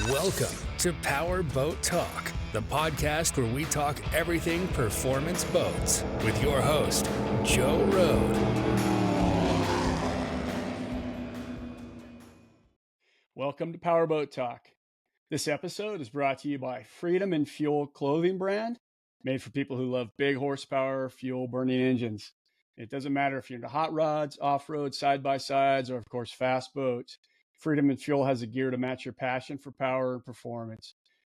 Welcome to Powerboat Talk, the podcast where we talk everything performance boats with your host, Joe Rode. Welcome to Powerboat Talk. This episode is brought to you by Freedom and Fuel clothing brand, made for people who love big horsepower, fuel-burning engines. It doesn't matter if you're into hot rods, off-road, side-by-sides, or of course, fast boats. Freedom and Fuel has the gear to match your passion for power and performance.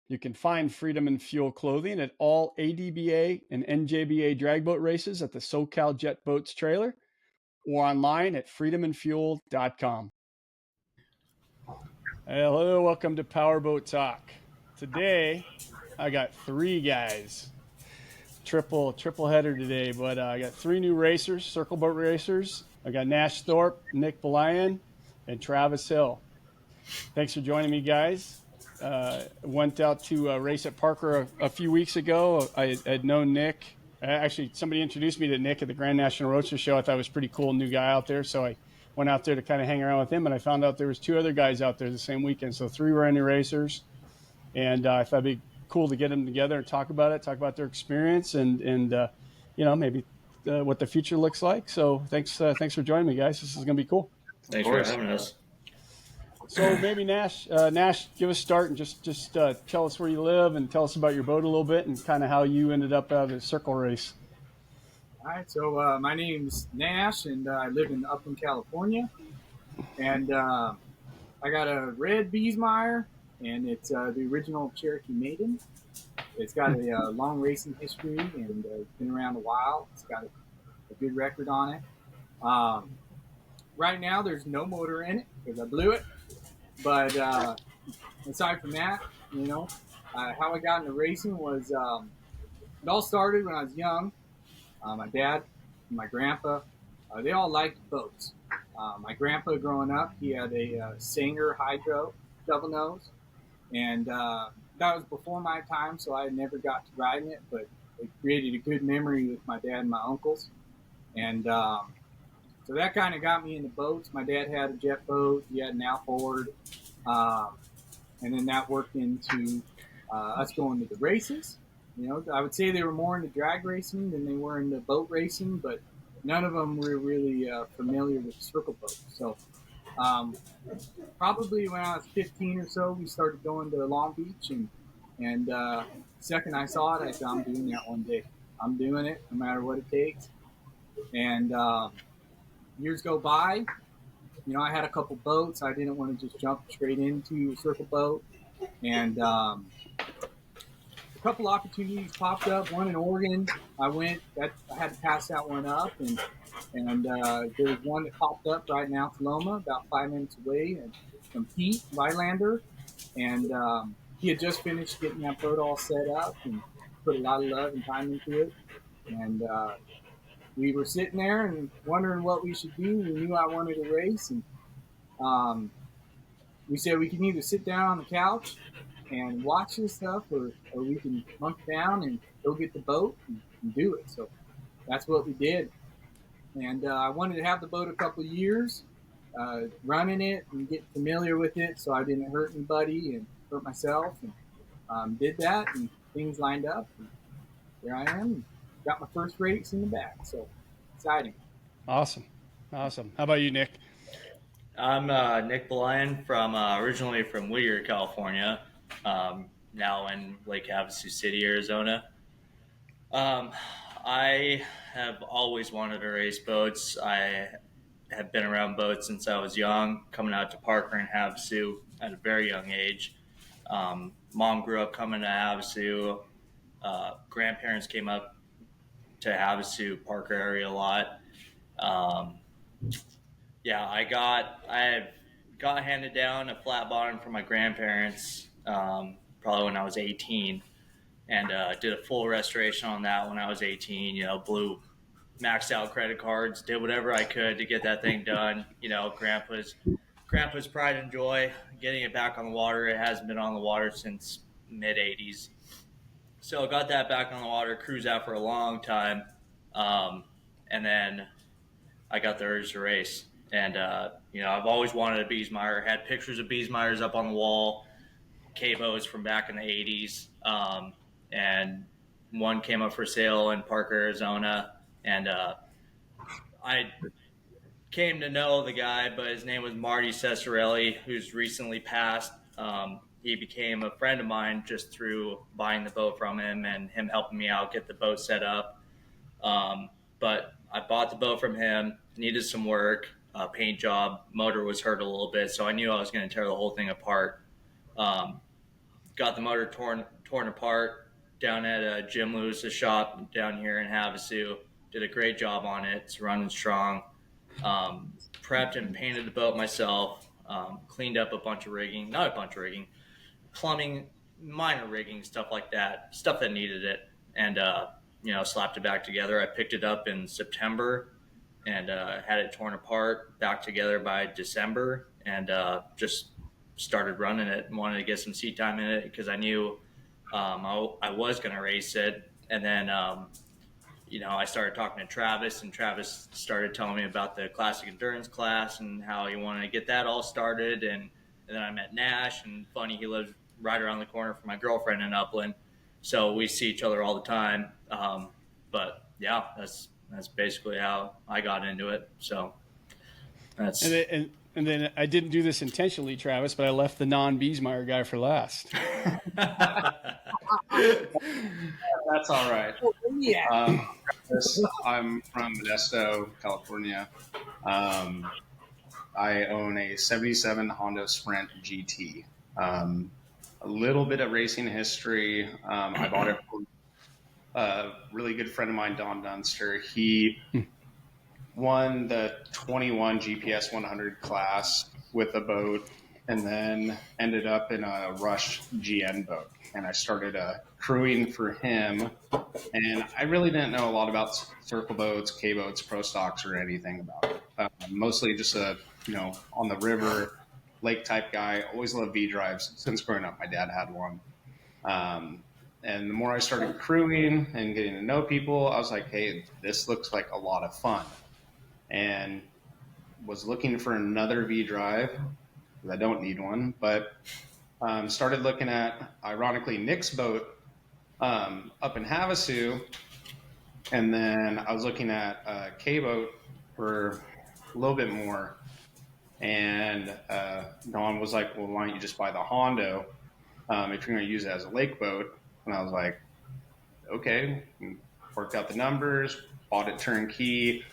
You can find Freedom and Fuel clothing at all ADBA and NJBA drag boat races at the SoCal Jet Boats trailer or online at freedomandfuel.com. Hello, welcome to Powerboat Talk. Today, I got three guys. Triple header today, but I got three new racers, circle boat racers. I got Nash Thorpe, Nick Balayan, and Travis Hill. Thanks for joining me, guys. Went out to race at Parker a few weeks ago. I had known Nick. Actually, somebody introduced me to Nick at the Grand National Roadster Show. I thought it was a pretty cool new guy out there, so I went out there to kind of hang around with him, and I found out there was two other guys out there the same weekend. So three brand new racers, and I thought it'd be cool to get them together and talk about their experience, and maybe what the future looks like. So thanks for joining me, guys. This is going to be cool. Thanks for having us. So maybe Nash, give us a start and just tell us where you live and tell us about your boat a little bit and kind of how you ended up at a circle race. All right, so my name's Nash, and I live in Upland, California. And I got a red Biesmeyer, and it's the original Cherokee Maiden. It's got a long racing history, and it's been around a while. It's got a good record on it. Right now, there's no motor in it because I blew it. But aside from that, how I got into racing was it all started when I was young. My dad and my grandpa, they all liked boats. My grandpa, growing up, he had a Sanger Hydro double nose, and that was before my time, so I never got to riding it, but it created a good memory with my dad and my uncles. And so that kind of got me into boats. My dad had a jet boat. He had an outboard. And then that worked into us going to the races. I would say they were more into drag racing than they were into boat racing, but none of them were really familiar with circle boats. So probably when I was 15 or so, we started going to Long Beach. And second I saw it, I said, I'm doing that one day. I'm doing it no matter what it takes. And years go by. I had a couple boats. I didn't want to just jump straight into a circle boat. And a couple opportunities popped up. One in Oregon. I had to pass that one up. And there was one that popped up right in Altaloma, about 5 minutes away, from Pete Rylander. And he had just finished getting that boat all set up and put a lot of love and time into it. And we were sitting there and wondering what we should do. We knew I wanted to race, and we said we can either sit down on the couch and watch this stuff, or we can monkey down and go get the boat and do it. So that's what we did. And I wanted to have the boat a couple of years, running it and getting familiar with it so I didn't hurt anybody and hurt myself. And did that, and things lined up. And here I am. Got my first race in the back, so exciting. Awesome. How about you, Nick? I'm Nick Balayan from originally from Whittier, California, now in Lake Havasu City, Arizona. I have always wanted to race boats. I have been around boats since I was young, coming out to Parker and Havasu at a very young age. Mom grew up coming to Havasu. Grandparents came up to Havasu, Parker area a lot. I got handed down a flat bottom from my grandparents probably when I was 18, and did a full restoration on that when I was 18. Blew maxed out credit cards, did whatever I could to get that thing done. Grandpa's pride and joy, getting it back on the water. It hasn't been on the water since mid 80s. So got that back on the water, cruised out for a long time, and then I got the urge to race. And, I've always wanted a Biesmeyer, had pictures of Biesmeyers up on the wall, K-boats from back in the 80s. And one came up for sale in Parker, Arizona. And I came to know the guy, but his name was Marty Cesarelli, who's recently passed. He became a friend of mine just through buying the boat from him and him helping me out get the boat set up. But I bought the boat from him, needed some work, paint job, motor was hurt a little bit, so I knew I was going to tear the whole thing apart. Got the motor torn apart down at Jim Lewis's shop down here in Havasu. Did a great job on it. It's running strong. Prepped and painted the boat myself. Cleaned up not a bunch of rigging, plumbing, minor rigging, stuff like that, stuff that needed it. And, slapped it back together. I picked it up in September and had it torn apart, back together by December, and just started running it and wanted to get some seat time in it because I knew I was going to race it. And then, I started talking to Travis, and Travis started telling me about the classic endurance class and how he wanted to get that all started. And then I met Nash, and funny, he lives right around the corner from my girlfriend in Upland. So we see each other all the time. But yeah, that's basically how I got into it. So that's. And then I didn't do this intentionally, Travis, but I left the non-Beesmeyer guy for last. That's all right. Yeah. I'm from Modesto, California. I own a 77 Honda Sprint GT. A little bit of racing history. I bought it from a really good friend of mine, Don Dunster. He won the 21 GPS 100 class with a boat and then ended up in a Rush GN boat. And I started crewing for him. And I really didn't know a lot about circle boats, K-boats, pro stocks, or anything about it. Mostly just on the river, lake type guy. Always loved V-drives. Since growing up, my dad had one. And the more I started crewing and getting to know people, I was like, hey, this looks like a lot of fun. And was looking for another V-drive, because I don't need one, but started looking at, ironically, Nick's boat up in Havasu, and then I was looking at a K-boat for a little bit more, and Don was like, well, why don't you just buy the Hondo if you're going to use it as a lake boat? And I was like, okay. Worked out the numbers, bought it turnkey.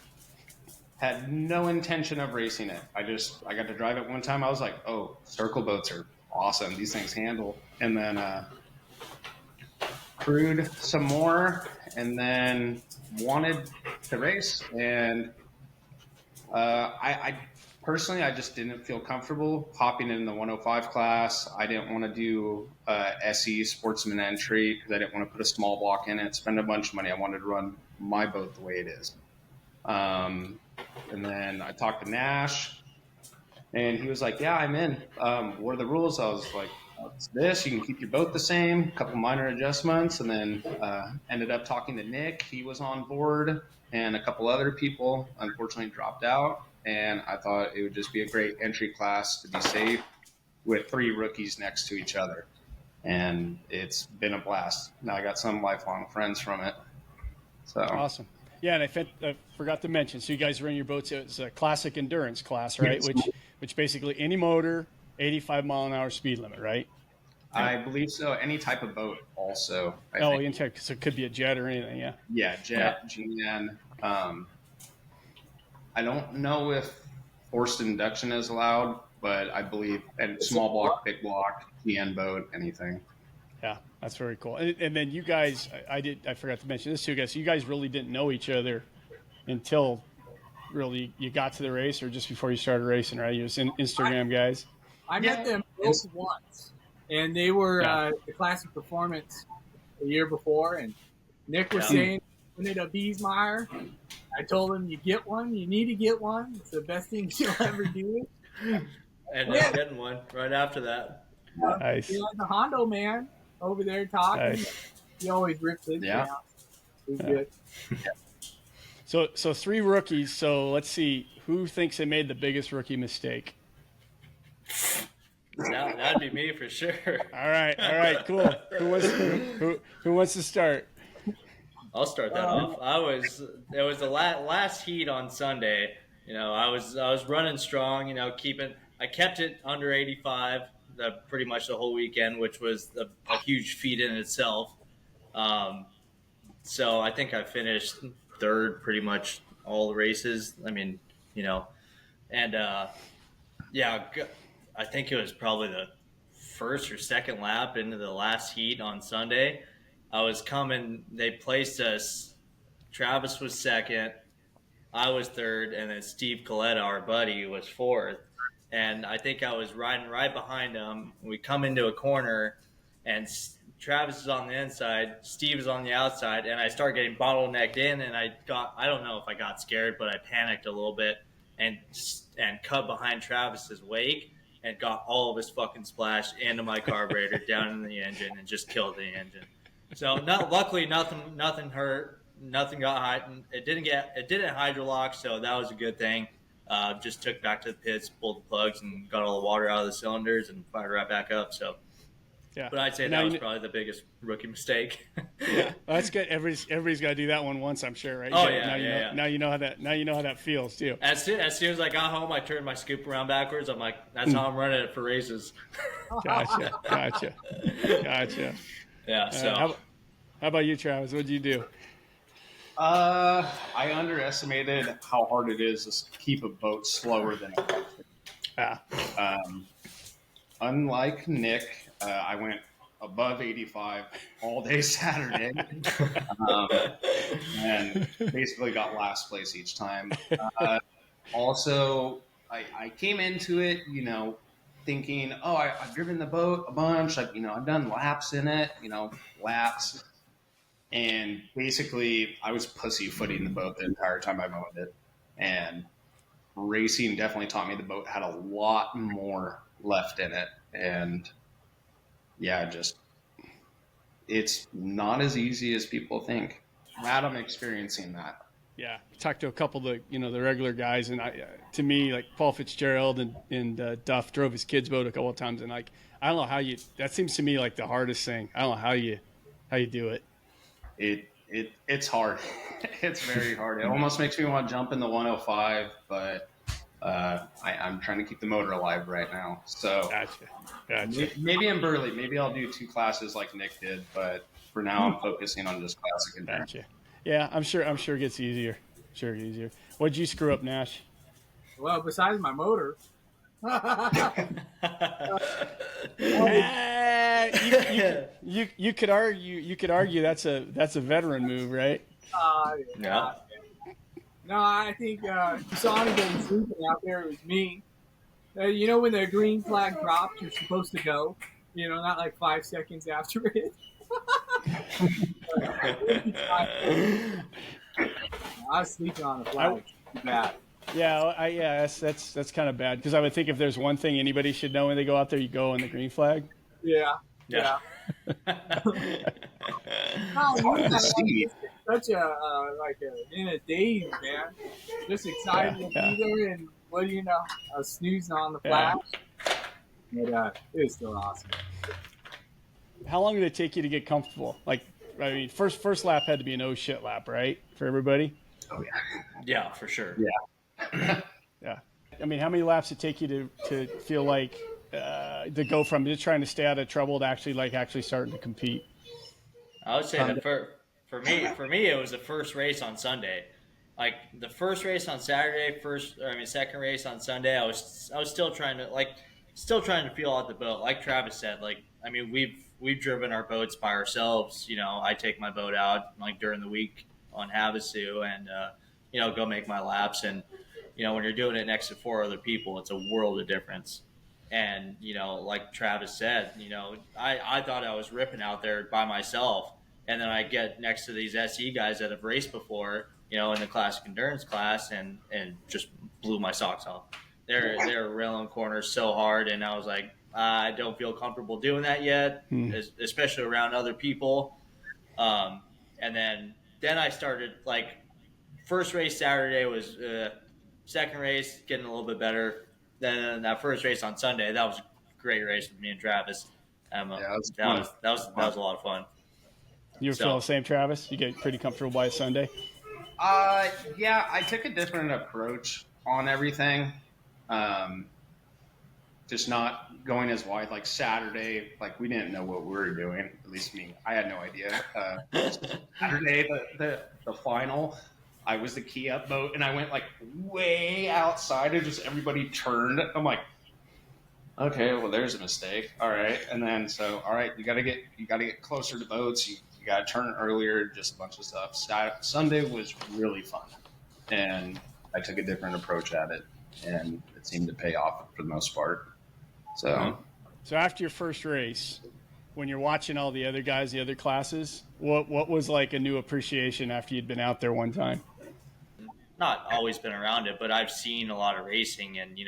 Had no intention of racing it. I got to drive it one time. I was like, oh, circle boats are awesome. These things handle. And then crewed some more and then wanted to race. And I personally, I just didn't feel comfortable hopping in the 105 class. I didn't want to do SE sportsman entry because I didn't want to put a small block in it, spend a bunch of money. I wanted to run my boat the way it is. And then I talked to Nash, and he was like, yeah, I'm in. What are the rules? I was like, it's this. You can keep your boat the same, a couple minor adjustments. And then ended up talking to Nick. He was on board, and a couple other people unfortunately dropped out. And I thought it would just be a great entry class to be safe with 3 rookies next to each other. And it's been a blast. Now I got some lifelong friends from it. So awesome. Yeah, and I forgot to mention, so you guys run your boats, it's a classic endurance class, right? Yes. Which basically any motor, 85 mile an hour speed limit, right? I believe so. Any type of boat also. Any type, so it could be a jet or anything, yeah. Yeah, jet, GN. I don't know if forced induction is allowed, but I believe and small block, big block, GN boat, anything. Yeah, that's very cool. And then you guys, I forgot to mention this too, guys. So you guys really didn't know each other until really you got to the race, or just before you started racing, right? You was Instagram guys. I met them both once, and they were the Classic Performance the year before, and Nick was saying he wanted a Beesmeyer. I told him, you get one, you need to get one. It's the best thing you'll ever do. And getting one right after that. Nice. He was the Hondo man over there talking. Nice. He always rips his down. He's good. So 3 rookies. So let's see, who thinks they made the biggest rookie mistake? That'd be me for sure. All right, cool. Who wants to start? I'll start that off. It was the last heat on Sunday. I was running strong. I kept it under 85 pretty much the whole weekend, which was a huge feat in itself. So I think I finished third pretty much all the races. I mean, and yeah, I think it was probably the first or second lap into the last heat on Sunday. I was coming, they placed us. Travis was second, I was third, and then Steve Coletta, our buddy, was fourth. And I think I was riding right behind him. We come into a corner, and Travis is on the inside, Steve is on the outside, and I start getting bottlenecked in, and I don't know if I got scared, but I panicked a little bit and cut behind Travis's wake and got all of his fucking splash into my carburetor down in the engine and just killed the engine. So luckily nothing hurt, nothing got hot. It didn't hydrolock, so that was a good thing. Just took back to the pits, pulled the plugs, and got all the water out of the cylinders and fired right back up. So, yeah. But I'd say that was probably the biggest rookie mistake. Yeah, well, that's good. Everybody's got to do that one once, I'm sure, right? Oh yeah, Now you know how that feels too. As soon as I got home, I turned my scoop around backwards. I'm like, that's how I'm running it for races. Gotcha. Yeah. So, how about you, Travis? What did you do? I underestimated how hard it is to keep a boat slower than expected. Unlike Nick, I went above 85 all day Saturday, and basically got last place each time. Also, I came into it, thinking, I've driven the boat a bunch. I've done laps in it, laps. And basically, I was pussyfooting the boat the entire time I owned it. And racing definitely taught me the boat had a lot more left in it. And yeah, it's not as easy as people think. Glad I'm experiencing that. Yeah, talked to a couple of the regular guys, and to me, like Paul Fitzgerald and Duff drove his kids' boat a couple of times, and I don't know how that seems to me like the hardest thing. I don't know how you do it. It's hard. It's very hard. It almost makes me want to jump in the 105, but I'm trying to keep the motor alive right now. So Gotcha. Maybe in Burley, maybe I'll do 2 classes like Nick did, but for now I'm focusing on just classic and Gotcha. Yeah, I'm sure it gets easier. What'd you screw up, Nash? Well, besides my motor. You could argue that's a veteran move, right? Yeah. No, I think you saw anybody sleeping out there, it was me. When the green flag drops, you're supposed to go. Not like 5 seconds after it. I was sleeping on the flag. Too bad. Yeah, that's kind of bad, because I would think if there's one thing anybody should know when they go out there, you go on the green flag. Yeah. Such in a daze, man. Just excited to be there, and what do you know? I was snoozing on the flash. But it was still awesome. How long did it take you to get comfortable? First lap had to be an oh shit lap, right, for everybody? Oh yeah. Yeah, for sure. Yeah. Yeah. I mean, how many laps did it take you to feel like to go from just trying to stay out of trouble to actually starting to compete? I would say that for me it was the first race on Sunday. Like the first race on Saturday, second race on Sunday, I was still trying to feel out the boat. Like Travis said, we've driven our boats by ourselves. I take my boat out during the week on Havasu and go make my laps, and when you're doing it next to 4 other people, it's a world of difference. And like Travis said, I thought I was ripping out there by myself, and then I get next to these SE guys that have raced before, in the classic endurance class, and just blew my socks off. They're railing corners so hard, and I was like, I don't feel comfortable doing that yet, especially around other people. And then I started, first race Saturday was second race getting a little bit better. Then that first race on Sunday, that was great race with me and Travis. Yeah, That was a lot of fun. You feel the same, Travis? You get pretty comfortable by Sunday? Yeah, I took a different approach on everything. Just not going as wide. Like Saturday, like we didn't know what we were doing. At least me, I had no idea. Saturday, the final, I was the key up boat, and I went like way outside, and just everybody turned. I'm like, okay, well, there's a mistake. All right, and then all right, you gotta get closer to boats. You gotta turn earlier. Just a bunch of stuff. Sunday was really fun, and I took a different approach at it, and it seemed to pay off for the most part. So after your first race, when you're watching all the other guys, the other classes, what was like a new appreciation after you'd been out there one time? Not always been around it, but I've seen a lot of racing, and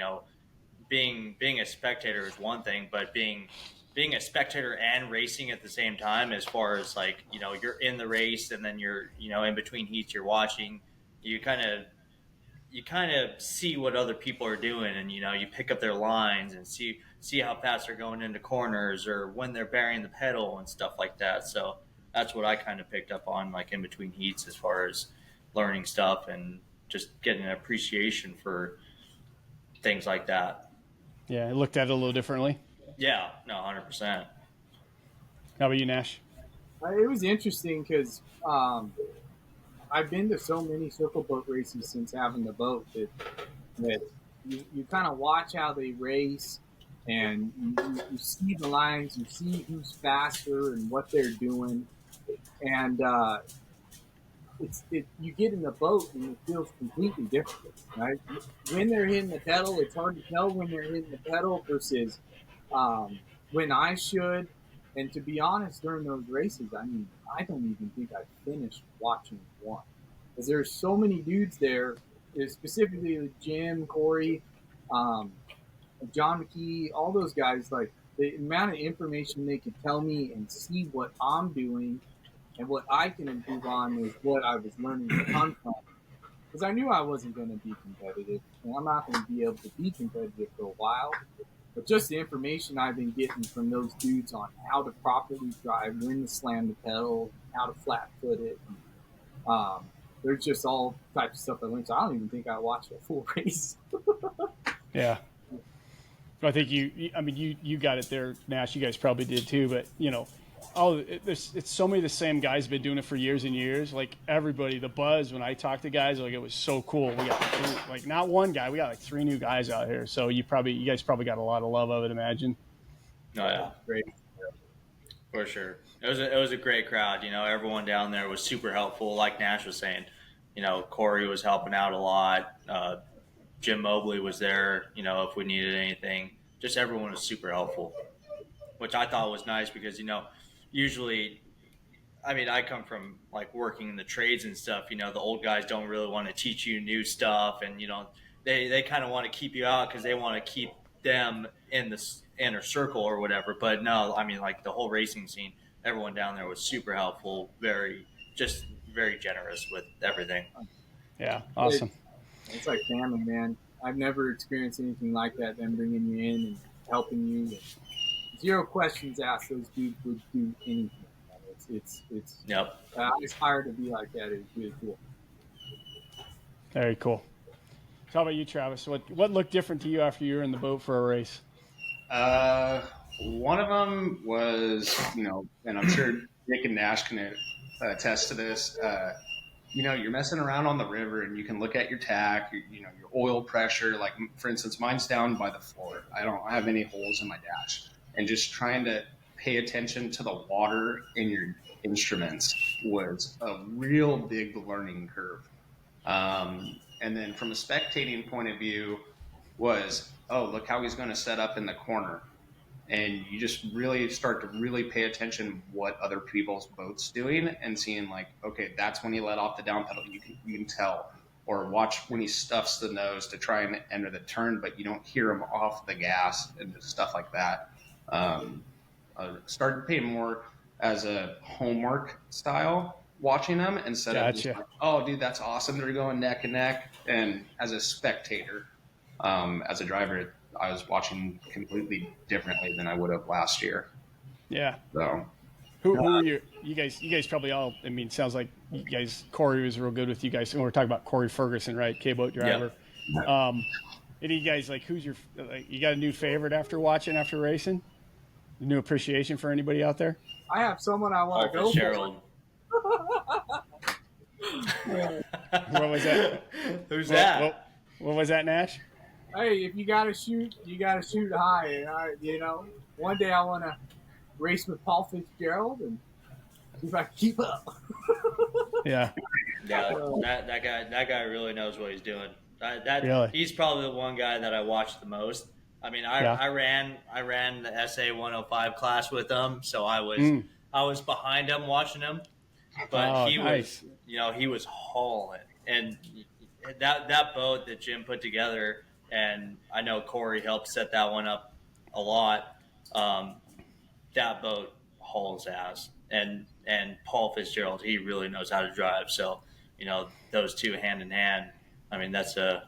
being a spectator is one thing, but being a spectator and racing at the same time, as far as like, you're in the race and then you're, in between heats, you're watching, you kind of see what other people are doing, and you pick up their lines and see how fast they're going into corners or when they're burying the pedal and stuff like that. So that's what I kind of picked up on, like in between heats, as far as learning stuff and just getting an appreciation for things like that. Yeah, I looked at it a little differently. Yeah, no, 100%. How about you, Nash? It was interesting because I've been to so many circle boat races since having the boat that you kind of watch how they race, and you see the lines, you see who's faster and what they're doing, and you get in the boat and it feels completely different, right? When they're hitting the pedal, it's hard to tell when they're hitting the pedal versus when I should. And to be honest, during those races, I mean, I don't even think I finished watching one, because there's so many dudes there, specifically Jim, Corey, John McKee, all those guys. Like, the amount of information they could tell me and see what I'm doing and what I can improve on is what I was learning a ton from. Because I knew I wasn't going to be competitive, and I'm not going to be able to be competitive for a while. But just the information I've been getting from those dudes on how to properly drive, when to slam the pedal, how to flat foot it. There's just all types of stuff I learned. So I don't even think I watched a full race. Yeah. I think you got it there, Nash. You guys probably did too. But it's so many of the same guys been doing it for years and years. Like everybody, the buzz when I talk to guys, like it was so cool. We got like not one guy, we got like 3 new guys out here. So you guys probably got a lot of love, I would imagine. Oh yeah, Great. For sure. It was a great crowd. Everyone down there was super helpful. Like Nash was saying, Corey was helping out a lot. Jim Mobley was there, if we needed anything. Just everyone was super helpful, which I thought was nice because, usually, I mean, I come from like working in the trades and stuff, the old guys don't really want to teach you new stuff. And, they kind of want to keep you out because they want to keep them in the inner circle or whatever. But no, I mean, like the whole racing scene, everyone down there was super helpful, very generous with everything. Yeah. Awesome. It's like family, man. I've never experienced anything like that, them bringing you in and helping you. And 0 questions asked, those dudes would do anything. It's Yep. I aspire to be like that. It's really cool. Very cool. So how about you, Travis? What looked different to you after you were in the boat for a race? One of them was, and I'm sure Nick and Nash can attest to this. You're messing around on the river and you can look at your tack, your oil pressure. Like, for instance, mine's down by the floor. I don't have any holes in my dash. And just trying to pay attention to the water in your instruments was a real big learning curve. And then from a spectating point of view was, oh, look how he's going to set up in the corner. And you just really start to really pay attention what other people's boats doing and seeing like, okay, that's when he let off the down pedal. You can tell, or watch when he stuffs the nose to try and enter the turn, but you don't hear him off the gas and just stuff like that. Started paying more as a homework style, watching them instead of just like, oh, dude, that's awesome. They're going neck and neck. And as a spectator, as a driver, I was watching completely differently than I would have last year. Yeah. So Who are you guys probably all, I mean, sounds like you guys, Corey was real good with you guys. And we're talking about Corey Ferguson, right? K-boat driver. Yep. Any of you guys, like, who's your, like, you got a new favorite after racing? A new appreciation for anybody out there? I have someone I want to go Fitzgerald. What was that? Who's that? What was that, Nash? Hey, if you gotta shoot, you gotta shoot high. And one day I want to race with Paul Fitzgerald and see if I can keep up. Yeah. Yeah, that guy really knows what he's doing. Really? He's probably the one guy that I watch the most. I mean, I ran the SA 105 class with him, so I was behind him watching him. But he was, he was hauling, and that boat that Jim put together, and I know Corey helped set that one up a lot. That boat hauls ass, and Paul Fitzgerald, he really knows how to drive. So, those two hand in hand. I mean, that's a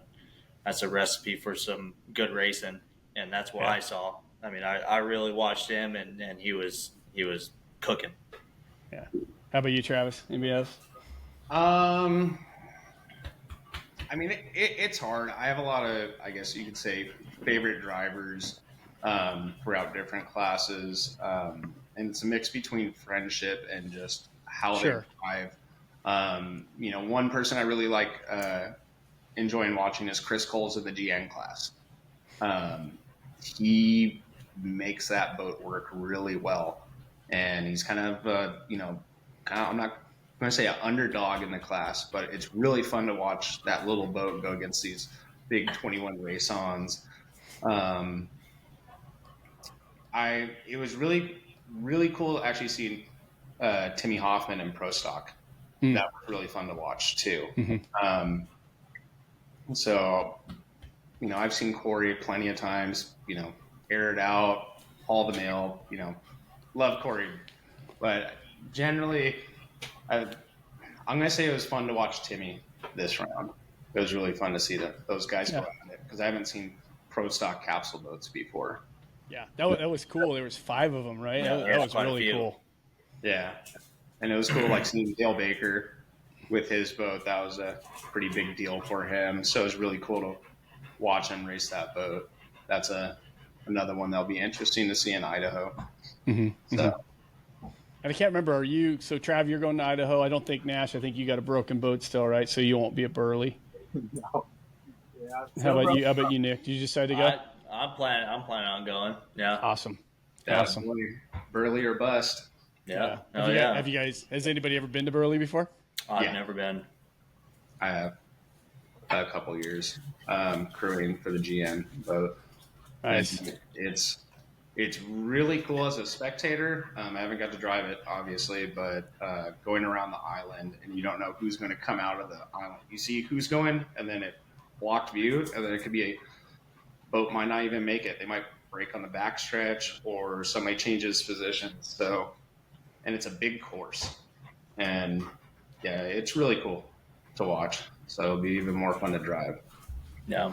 recipe for some good racing, and that's what I saw. I mean, I really watched him, and he was cooking. Yeah. How about you, Travis? Anybody else? I mean, it's hard. I have a lot of, I guess you could say, favorite drivers throughout different classes, and it's a mix between friendship and just how they drive. One person I really like enjoying watching is Chris Coles of the GN class. He makes that boat work really well, and he's kind of I'm not going to say an underdog in the class, but it's really fun to watch that little boat go against these big 21 race-ons. It was really, really cool actually seeing Timmy Hoffman in Pro Stock. That was really fun to watch too. So, I've seen Corey plenty of times, air it out, haul the mail, love Corey. But generally, I'm going to say it was fun to watch Timmy this round. It was really fun to see those guys go at it because I haven't seen Pro Stock capsule boats before. Yeah, that was cool. There was 5 of them, right? Yeah, that was really cool. Yeah, and it was cool, like seeing Dale Baker with his boat. That was a pretty big deal for him. So it was really cool to watch him race that boat. That's another one that'll be interesting to see in Idaho. So. And I can't remember, so Trav, you're going to Idaho. I don't think Nash, I think you got a broken boat still, right? So you won't be at Burley. No. Yeah, How about you, Nick? Did you decide to go? I'm planning on going. Yeah. Awesome. Burley or bust. Yeah. Have you guys, has anybody ever been to Burley before? I've never been. I have a couple years crewing for the GN boat. Nice. It's really cool as a spectator. I haven't got to drive it, obviously, but going around the island and you don't know who's going to come out of the island. You see who's going, and then it blocked view, and then it could be a boat might not even make it. They might break on the backstretch, or somebody changes positions. So, and it's a big course, and yeah, it's really cool to watch. So it'll be even more fun to drive. Yeah.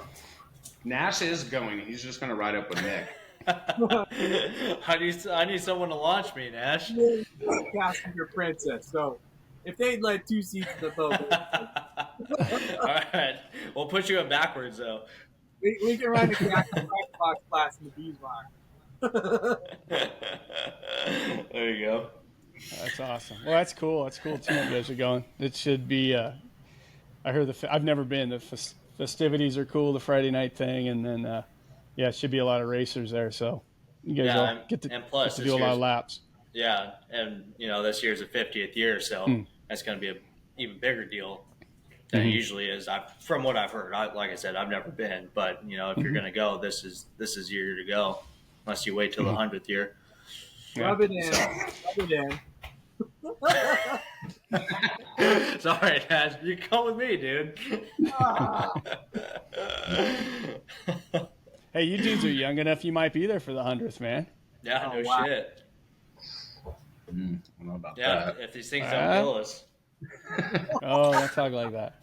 Nash is going. He's just going to ride up with Nick. I need someone to launch me, Nash. Passenger princess. So if they'd let 2 seats in the boat, all right, we'll put you in backwards though. we can run the Captain Box class in the Beeswax. There you go. That's awesome. Well, that's cool. That's cool too. You guys are going. It should be. I heard I've never been. The festivities are cool. The Friday night thing, and then it should be a lot of racers there. So you guys all get to do a lot of laps. Yeah, and this year's the 50th year, so that's going to be an even bigger deal than it usually is. From what I've heard, like I said, I've never been, but if you're going to go, this is your year to go, unless you wait till the 100th year. Rub it in. Rub it in. Sorry, Nash. You come with me, dude. Hey, you dudes are young enough. You might be there for the 100th, man. Yeah, no shit. I don't know about that. Yeah, if these things don't kill us. Oh, don't talk like that.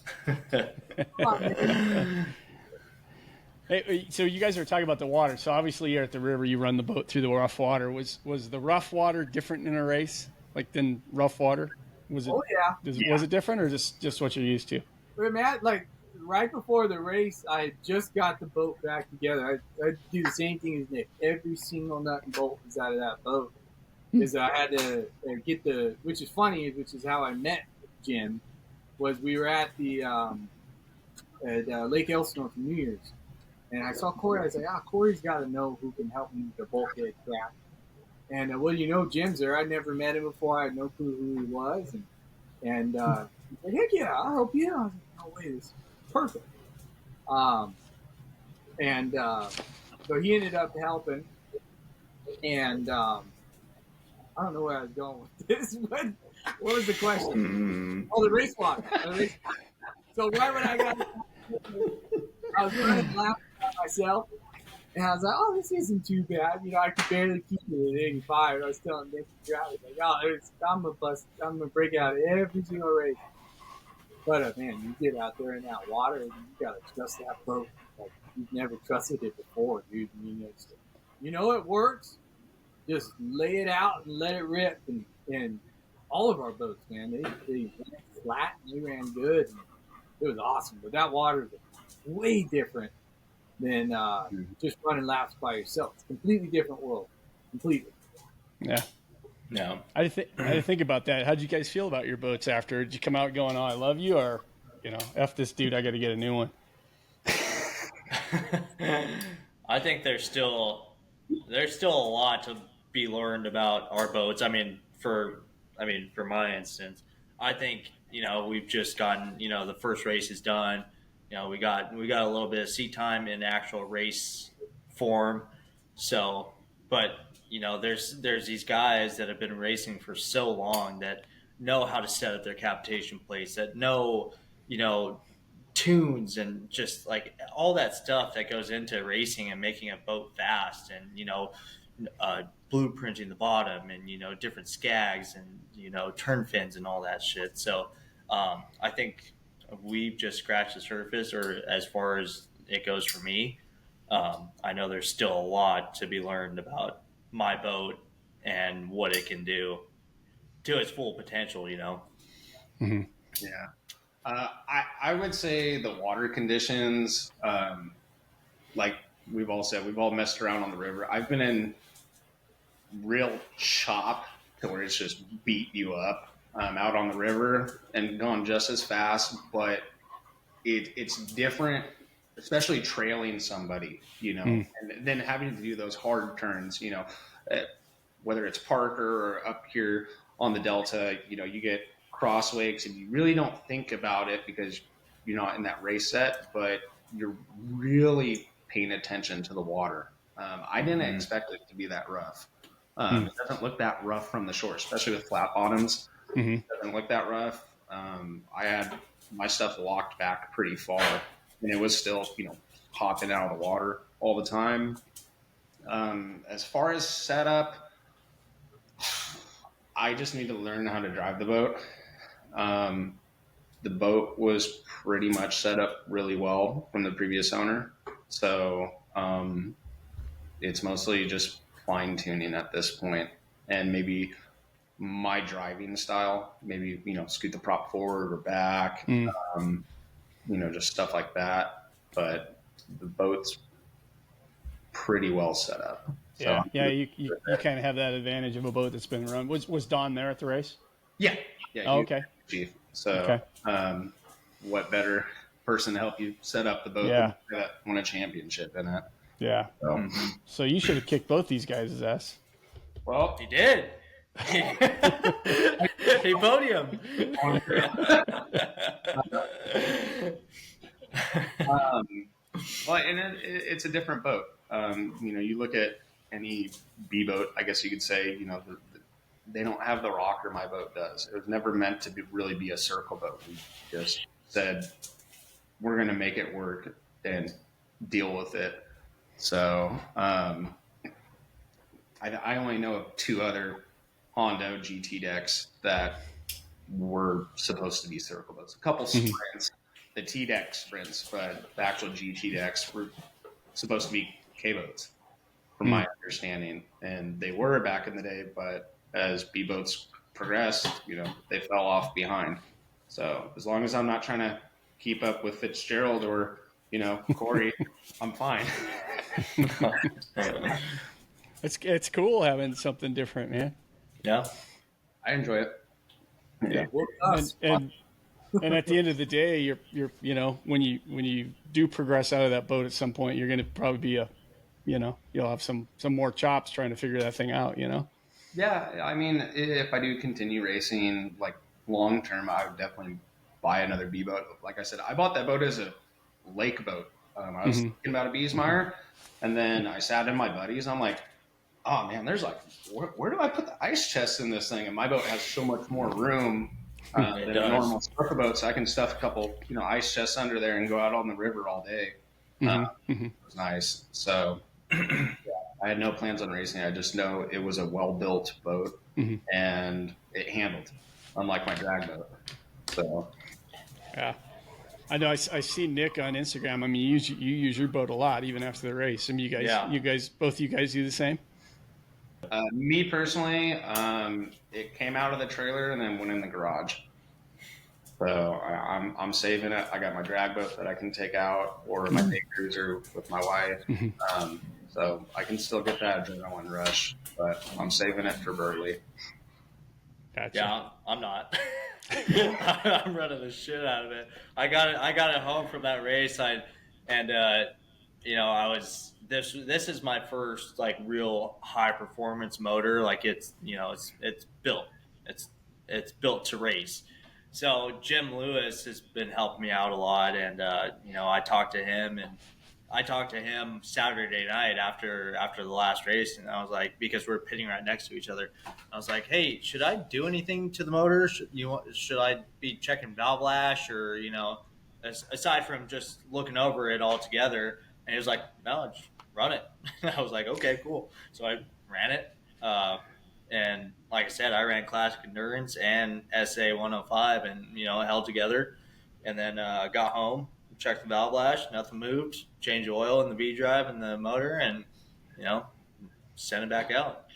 Hey, so you guys are talking about the water. So obviously you're at the river. You run the boat through the rough water. Was the rough water different in a race, like than rough water? Was it? Oh yeah. Was it different, or just what you're used to? But man, like right before the race, I just got the boat back together. I do the same thing as Nick. Every single nut and bolt is out of that boat. Is I had to get which is funny, which is how I met Jim. Was we were at the at Lake Elsinore for New Year's, and I saw Corey. I was like, Corey's got to know who can help me with the bulkhead crack. And well, Jim's there. I'd never met him before. I had no clue who he was, and he's like, heck yeah, I'll help you. I was like, no way, this is perfect. So he ended up helping, and I don't know where I was going with this. What was the question? Oh, the race walk. So right when I I was running laps by myself, and I was like, oh, this isn't too bad. I could barely keep it at 85. I was telling Nick and Travis, like, I'm going to break out every single race. But, man, you get out there in that water, and you got to trust that boat like you've never trusted it before, dude. It works. Just lay it out and let it rip. And all of our boats, man, they ran flat and they ran good. And it was awesome. But that water is way different than just running laps by yourself. It's a completely different world. Completely. Yeah. No. I didn't think about that. How'd you guys feel about your boats after? Did you come out going, oh, I love you, or, F this dude, I got to get a new one? I think there's still a lot to be learned about our boats. For my instance, I think, we've just gotten, the first race is done. We got a little bit of seat time in actual race form. So, but, there's these guys that have been racing for so long that know how to set up their capitation plates, that know, tunes and just like all that stuff that goes into racing and making a boat fast, and blueprinting the bottom, and different skags, and turn fins and all that shit. So I think we've just scratched the surface, or as far as it goes for me. I know there's still a lot to be learned about my boat and what it can do to its full potential. Mm-hmm. Yeah. I would say the water conditions, like we've all said, we've all messed around on the river. I've been in real chop to where it's just beat you up out on the river and gone just as fast, but it's different, especially trailing somebody, and then having to do those hard turns, whether it's Parker or up here on the Delta, you get crosswakes and you really don't think about it because you're not in that race set, but you're really paying attention to the water. I didn't expect it to be that rough. It doesn't look that rough from the shore, especially with flat bottoms. It doesn't look that rough. I had my stuff locked back pretty far, and it was still, popping out of the water all the time. As far as setup, I just need to learn how to drive the boat. The boat was pretty much set up really well from the previous owner. So it's mostly just fine tuning at this point, and maybe my driving style, maybe, scoot the prop forward or back, just stuff like that. But the boat's pretty well set up. So you kind of have that advantage of a boat that's been run. Was Don there at the race? Yeah. Oh, okay. Chief. So, what better person to help you set up the boat that won a championship in it? Yeah. So you should have kicked both these guys' ass. Well, he did. He podiumed. Well, and it's a different boat. You look at any B boat, I guess you could say, they don't have the rocker my boat does. It was never meant to really be a circle boat. We just said, we're going to make it work and deal with it. So I only know of two other Honda GT decks that were supposed to be circle boats. A couple sprints, the T-deck sprints, but the actual GT decks were supposed to be K boats, from my understanding, and they were back in the day. But as B boats progressed, they fell off behind. So as long as I'm not trying to keep up with Fitzgerald or Corey, I'm fine. It's cool having something different, man. Yeah, I enjoy it. Yeah. And at the end of the day, you're when you do progress out of that boat at some point, you're going to probably be you'll have some more chops trying to figure that thing out. Yeah, I mean, if I do continue racing like long term, I would definitely buy another B boat. Like I said, I bought that boat as a lake boat. I was thinking about a Beesmeyer, and then I sat in my buddies. I'm like, oh man, there's like, where do I put the ice chest in this thing? And my boat has so much more room than a normal snorkel boat, so I can stuff a couple, ice chests under there and go out on the river all day. It was nice. So yeah, I had no plans on racing. I just know it was a well-built boat and it handled, unlike my drag boat. So yeah. I know. I see Nick on Instagram. I mean, you use your boat a lot, even after the race. I mean, both you guys do the same. Me personally, it came out of the trailer and then went in the garage. So I'm saving it. I got my drag boat that I can take out, or my day cruiser with my wife. So I can still get that adrenaline rush, but I'm saving it for Burley. Gotcha. Yeah, I'm not. I'm running the shit out of it. I got it home from that race. I was this is my first like real high performance motor. Like it's built. It's built to race. So Jim Lewis has been helping me out a lot, and I talked to him Saturday night after the last race, and I was like, because we're pitting right next to each other, I was like, hey, should I do anything to the motor? Should I be checking valve lash, or aside from just looking over it all together? And he was like, no, just run it. I was like, okay, cool. So I ran it, and like I said, I ran Classic Endurance and SA 105, and it held together. And then got home, checked the valve lash, nothing moved. Changed oil in the V drive and the motor, and sent it back out.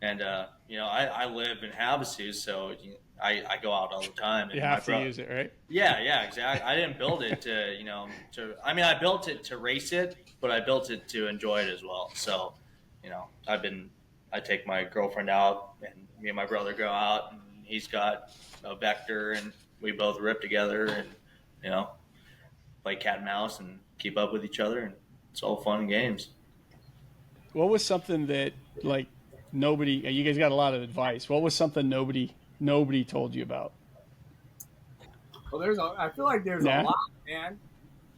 And I live in Havasu, so I go out all the time. And you have to use it, right? Yeah, exactly. I didn't build it I built it to race it, but I built it to enjoy it as well. So, I take my girlfriend out, and me and my brother go out, and he's got a Vector, and we both rip together, and play cat and mouse and keep up with each other, and it's all fun and games. What was something that like nobody? You guys got a lot of advice. What was something nobody told you about? Well, I feel like there's a lot, man.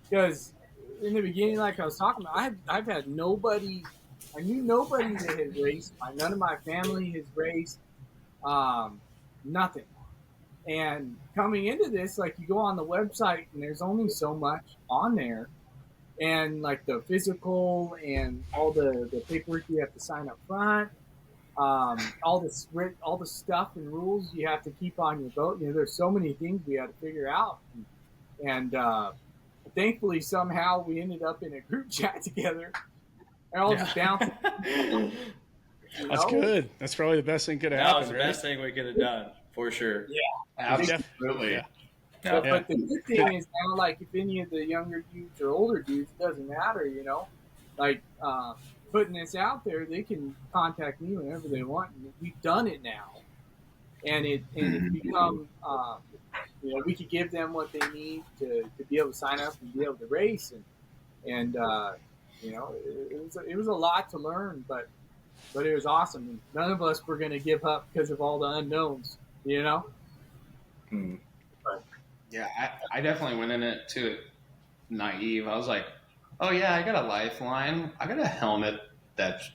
Because in the beginning, like I was talking about, I've had nobody. I knew nobody that had raced. None of my family has raced. Nothing. And coming into this, like you go on the website and there's only so much on there, and like the physical and all the paperwork you have to sign up front, all the stuff and rules you have to keep on your boat. There's so many things we had to figure out, and thankfully somehow we ended up in a group chat together. And all just bouncing. That's good. That's probably the best thing could have happened. That was the best thing we could have done, for sure. Yeah, absolutely. Yeah. But the good thing is now, like, if any of the younger dudes or older dudes, it doesn't matter, like putting this out there, they can contact me whenever they want. We've done it now, and it's become, we could give them what they need to be able to sign up and be able to race, and it was a lot to learn, but it was awesome. And none of us were going to give up because of all the unknowns, But, yeah, I definitely went in it too naive. I was like, oh yeah, I got a lifeline. I got a helmet that's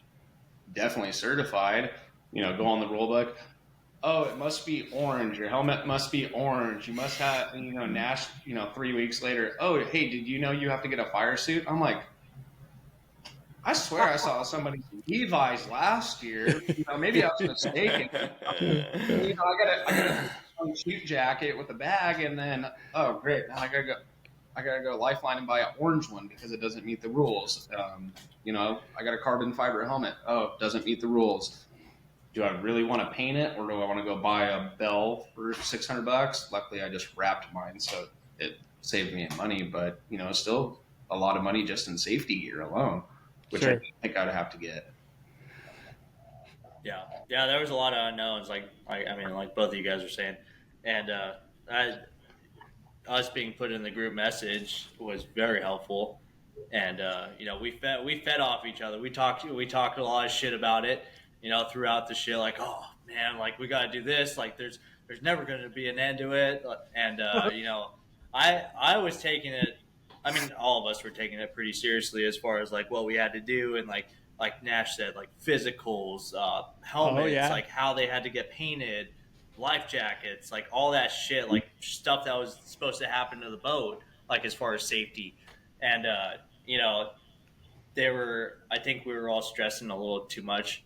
definitely certified. Go on the rule book. Oh, it must be orange. Your helmet must be orange. You must have, Nash, 3 weeks later. Oh, hey, did you know you have to get a fire suit? I'm like, I swear I saw somebody in Levi's last year. Maybe I was mistaken. I got a shoot jacket with a bag, and then, oh, great. Now I got to go. I got to go Lifeline and buy an orange one because it doesn't meet the rules. You know, I got a carbon fiber helmet. Oh, it doesn't meet the rules. Do I really want to paint it, or do I want to go buy a bell for $600? Luckily, I just wrapped mine, so it saved me money. But you know, it's still a lot of money just in safety gear alone, which I think I'd have to get. Yeah, there was a lot of unknowns, like both of you guys are saying, and us being put in the group message was very helpful. And you know, we fed off each other. We talked a lot of shit about it, you know, throughout the shit. Like, oh man, like we got to do this. Like, there's never going to be an end to it. And you know, I was taking it. I mean, all of us were taking it pretty seriously as far as like what we had to do, and like Nash said, like physicals, helmets, like how they had to get painted, life jackets, like all that shit, like stuff that was supposed to happen to the boat, like as far as safety. And you know, I think we were all stressing a little too much.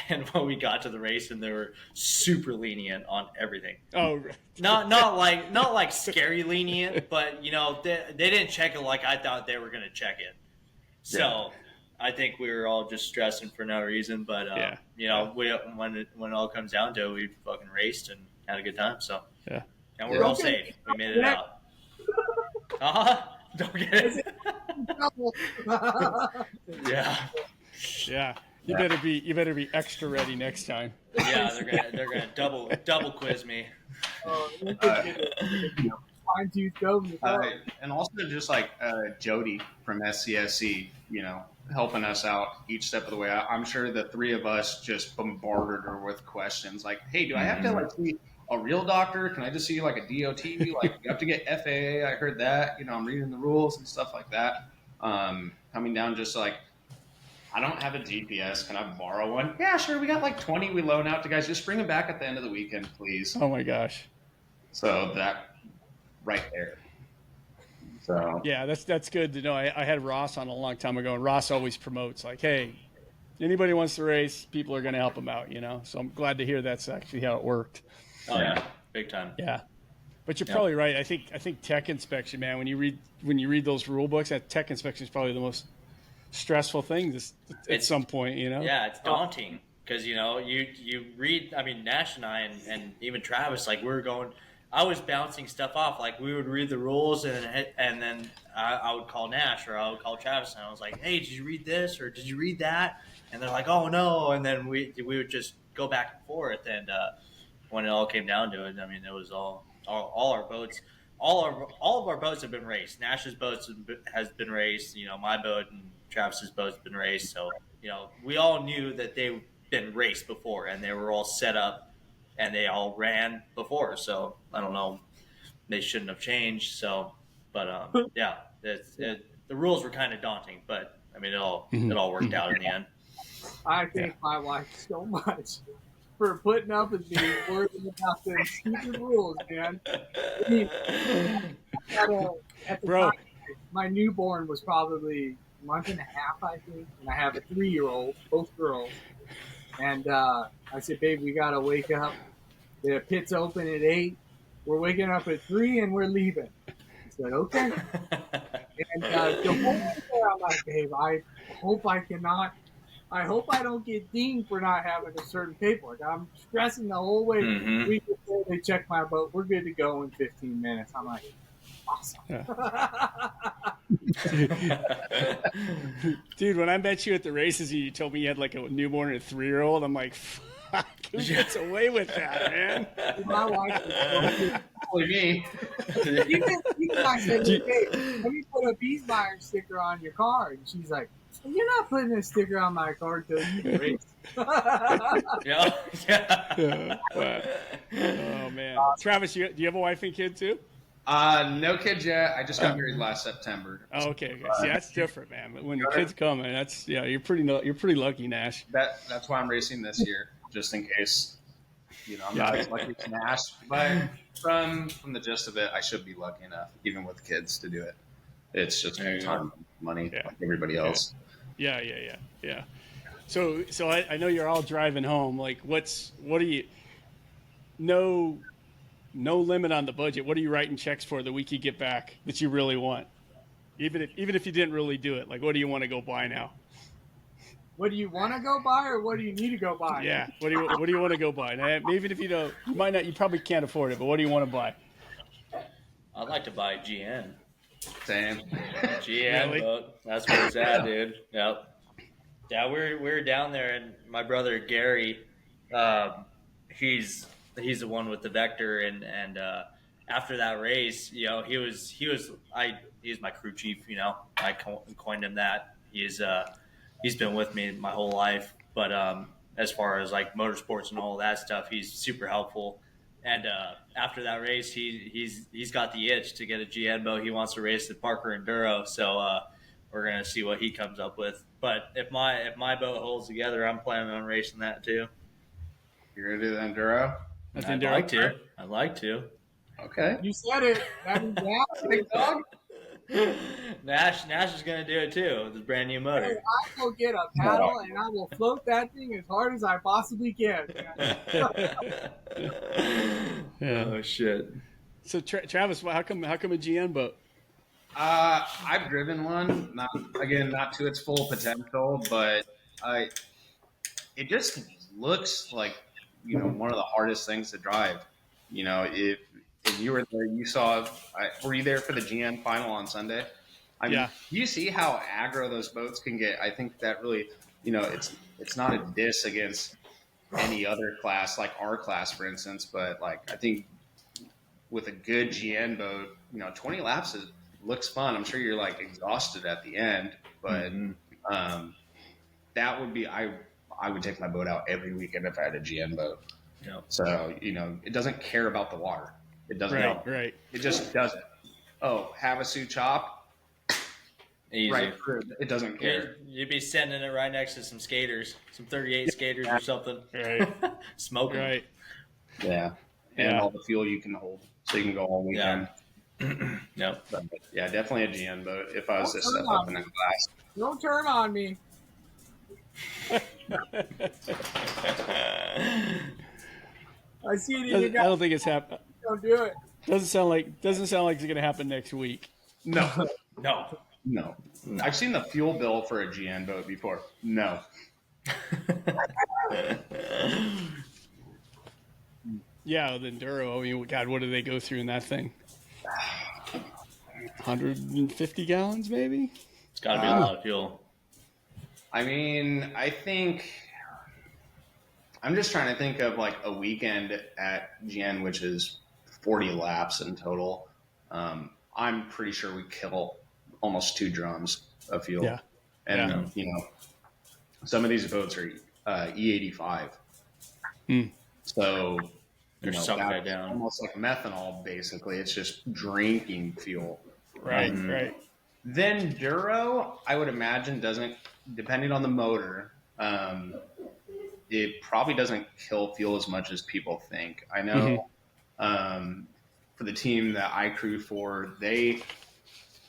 And when we got to the race, and they were super lenient on everything. Oh, not like scary lenient, but you know, they didn't check it like I thought they were going to check it. So I think we were all just stressing for no reason. But you know, when it all comes down to it, we fucking raced and had a good time. So and we're all safe. We made it out. Don't get it. Yeah. You better be extra ready next time. Yeah, they're gonna double quiz me. And also just like Jody from SCSC, you know, helping us out each step of the way. I'm sure the three of us just bombarded her with questions like, "Hey, do I have to like see a real doctor? Can I just see like a DOT? Like, you have to get FAA? I heard that. You know, I'm reading the rules and stuff like that. Coming down just like, I don't have a GPS. Can I borrow one? Yeah, sure. We got like 20 we loan out to guys. Just bring them back at the end of the weekend, please." Oh my gosh. So that right there. So yeah, that's good to know. I had Ross on a long time ago, and Ross always promotes like, hey, anybody wants to race, people are going to help them out, you know? So I'm glad to hear that's actually how it worked. Oh yeah, big time. Yeah. But you're probably right. I think tech inspection, man, when you read those rule books, that tech inspection is probably the most stressful thing at some point, you know? Yeah, it's daunting because, you know, you read, I mean, Nash and I and even Travis, like I was bouncing stuff off. Like we would read the rules and then I would call Nash or I would call Travis and I was like, hey, did you read this or did you read that? And they're like, oh no. And then we would just go back and forth. And when it all came down to it, I mean, it was all our boats. All of our boats have been raced. Nash's boats has been raced. You know, my boat and Travis's boat's been raced. So, you know, we all knew that they've been raced before and they were all set up and they all ran before. So I don't know, they shouldn't have changed. So, but the rules were kind of daunting, but I mean, it all worked out in the end. I thank my wife so much for putting up with me worrying about the stupid rules, man. At the time, my newborn was probably a month and a half, I think, and I have a 3-year-old, both girls. And I said, babe, we got to wake up. The pit's open at 8. We're waking up at 3 and we're leaving. I said, okay. And the whole way there, I'm like, babe, I hope I don't get dinged for not having a certain paperwork. I'm stressing the whole way. They check my boat. We're good to go in 15 minutes. I'm like, awesome. Dude, when I met you at the races and you told me you had like a newborn and a 3-year-old, I'm like, fuck, who gets away with that, man? My wife was me. Even I said, hey, let me put a Beesmeyer sticker on your car. And she's like, you're not putting a sticker on my car until you race. Yeah. Oh, man. Travis, do you have a wife and kid too? No kids yet. I just got married last September. Oh, okay. See, that's different, man. But when the kids come, you're pretty lucky, Nash. That's why I'm racing this year, just in case. You know, I'm not as lucky as Nash, but from the gist of it, I should be lucky enough, even with kids, to do it. It's just time, money, like everybody else. Yeah. So I know you're all driving home. Like, no limit on the budget. What are you writing checks for the week you get back that you really want? Even if you didn't really do it, like, what do you want to go buy now? What do you want to go buy, or what do you need to go buy? Yeah. What do you want to go buy? Now, even if you don't, you probably can't afford it, but what do you want to buy? I'd like to buy a GN. Same. GN Really? boat. That's where it's at, dude. Yep. Yeah, we were down there, and my brother Gary, he's the one with the Vector, and after that race, he was my crew chief. I coined him that. He's been with me my whole life, but as far as like motorsports and all that stuff, he's super helpful. And after that race, he's got the itch to get a GN boat. He wants to race the Parker Enduro, so we're gonna see what he comes up with. But if my boat holds together, I'm planning on racing that too. You're gonna do the Enduro? I'd like to. I'd like to. Okay. You said it. That means yeah, big dog. Nash is gonna do it too with his brand new motor. Hey, I will get a paddle and I will float that thing as hard as I possibly can. Yeah. Oh shit. So Travis, how come a GN boat? I've driven one, not to its full potential, but it just looks like one of the hardest things to drive. If you were there, you saw. Were you there for the GN final on Sunday? I mean, you see how aggro those boats can get. I think that really, it's not a diss against any other class like our class, for instance, but like I think with a good GN boat, 20 laps looks fun. I'm sure you're like exhausted at the end, but that would be I would take my boat out every weekend if I had a GN boat. Yep. So it doesn't care about the water. It doesn't. Right. It just doesn't. Oh, Havasu chop. Easy. Right. It doesn't care. You'd be sending it right next to some skaters, some 38 skaters or something. Right. Smoking. Right. Yeah. And all the fuel you can hold, so you can go all weekend. Yep. But, yeah, definitely a GN boat. If I was to step up in the class. Don't turn on me. I see it in your guys. I don't think it's happening. Don't do it. Doesn't sound like it's going to happen next week. No. No. I've seen the fuel bill for a GN boat before. No. Yeah, the Enduro. I mean, God, what do they go through in that thing? 150 gallons, maybe? It's got to be a lot of fuel. I mean, I'm just trying to think of like a weekend at GN, which is 40 laps in total. I'm pretty sure we kill almost 2 drums of fuel. Yeah. And, some of these boats are E85. So, They're sucking it down. Almost like methanol, basically. It's just drinking fuel. Right. Then Duro, I would imagine, doesn't, depending on the motor, it probably doesn't kill fuel as much as people think. I know for the team that I crew for, I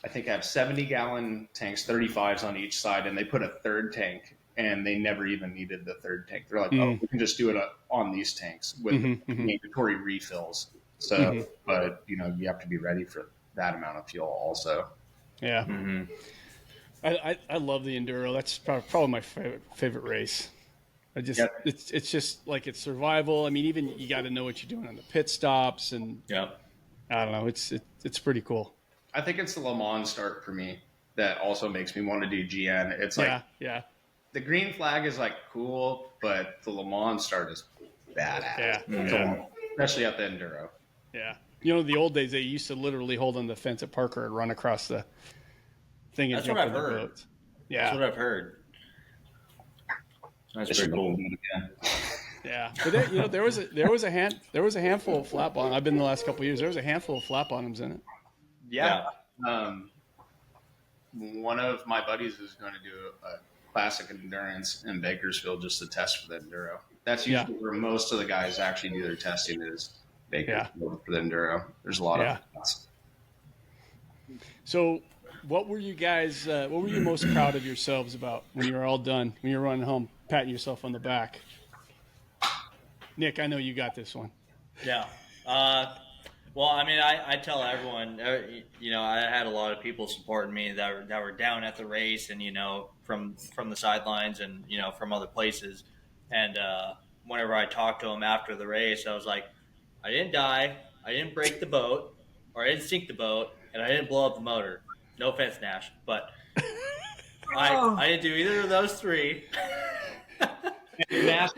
think have 70-gallon tanks, 35s on each side, and they put a third tank, and they never even needed the third tank. They're like, oh, we can just do it on these tanks with mandatory refills. So, but, you have to be ready for that amount of fuel also. Yeah. I love the Enduro. That's probably my favorite race. It's just like it's survival. I mean, even you got to know what you're doing on the pit stops, and I don't know. It's pretty cool. I think it's the Le Mans start for me that also makes me want to do GN. It's like the green flag is like cool, but the Le Mans start is badass. Yeah. Especially at the Enduro. Yeah. The old days they used to literally hold on the fence at Parker and run across the thing and That's jump what in I've the heard. boats. Yeah. That's what I've heard. That's pretty cool. Yeah, but there was a handful of flat bottom. I've been the last couple of years. There was a handful of flat bottoms in it. Yeah. One of my buddies is going to do a classic endurance in Bakersfield just to test for the Enduro. That's usually where most of the guys actually do their testing is Bakersfield for the Enduro. There's a lot of spots. So, what were you guys? What were you most proud of yourselves about when you were all done? When you were running home, patting yourself on the back? Nick, I know you got this one. Yeah. Well, I mean, I tell everyone, I had a lot of people supporting me that were down at the race, and from the sidelines, and from other places. And whenever I talked to them after the race, I was like, I didn't die, I didn't break the boat, or I didn't sink the boat, and I didn't blow up the motor. No offense, Nash, but I didn't do either of those three. Nash,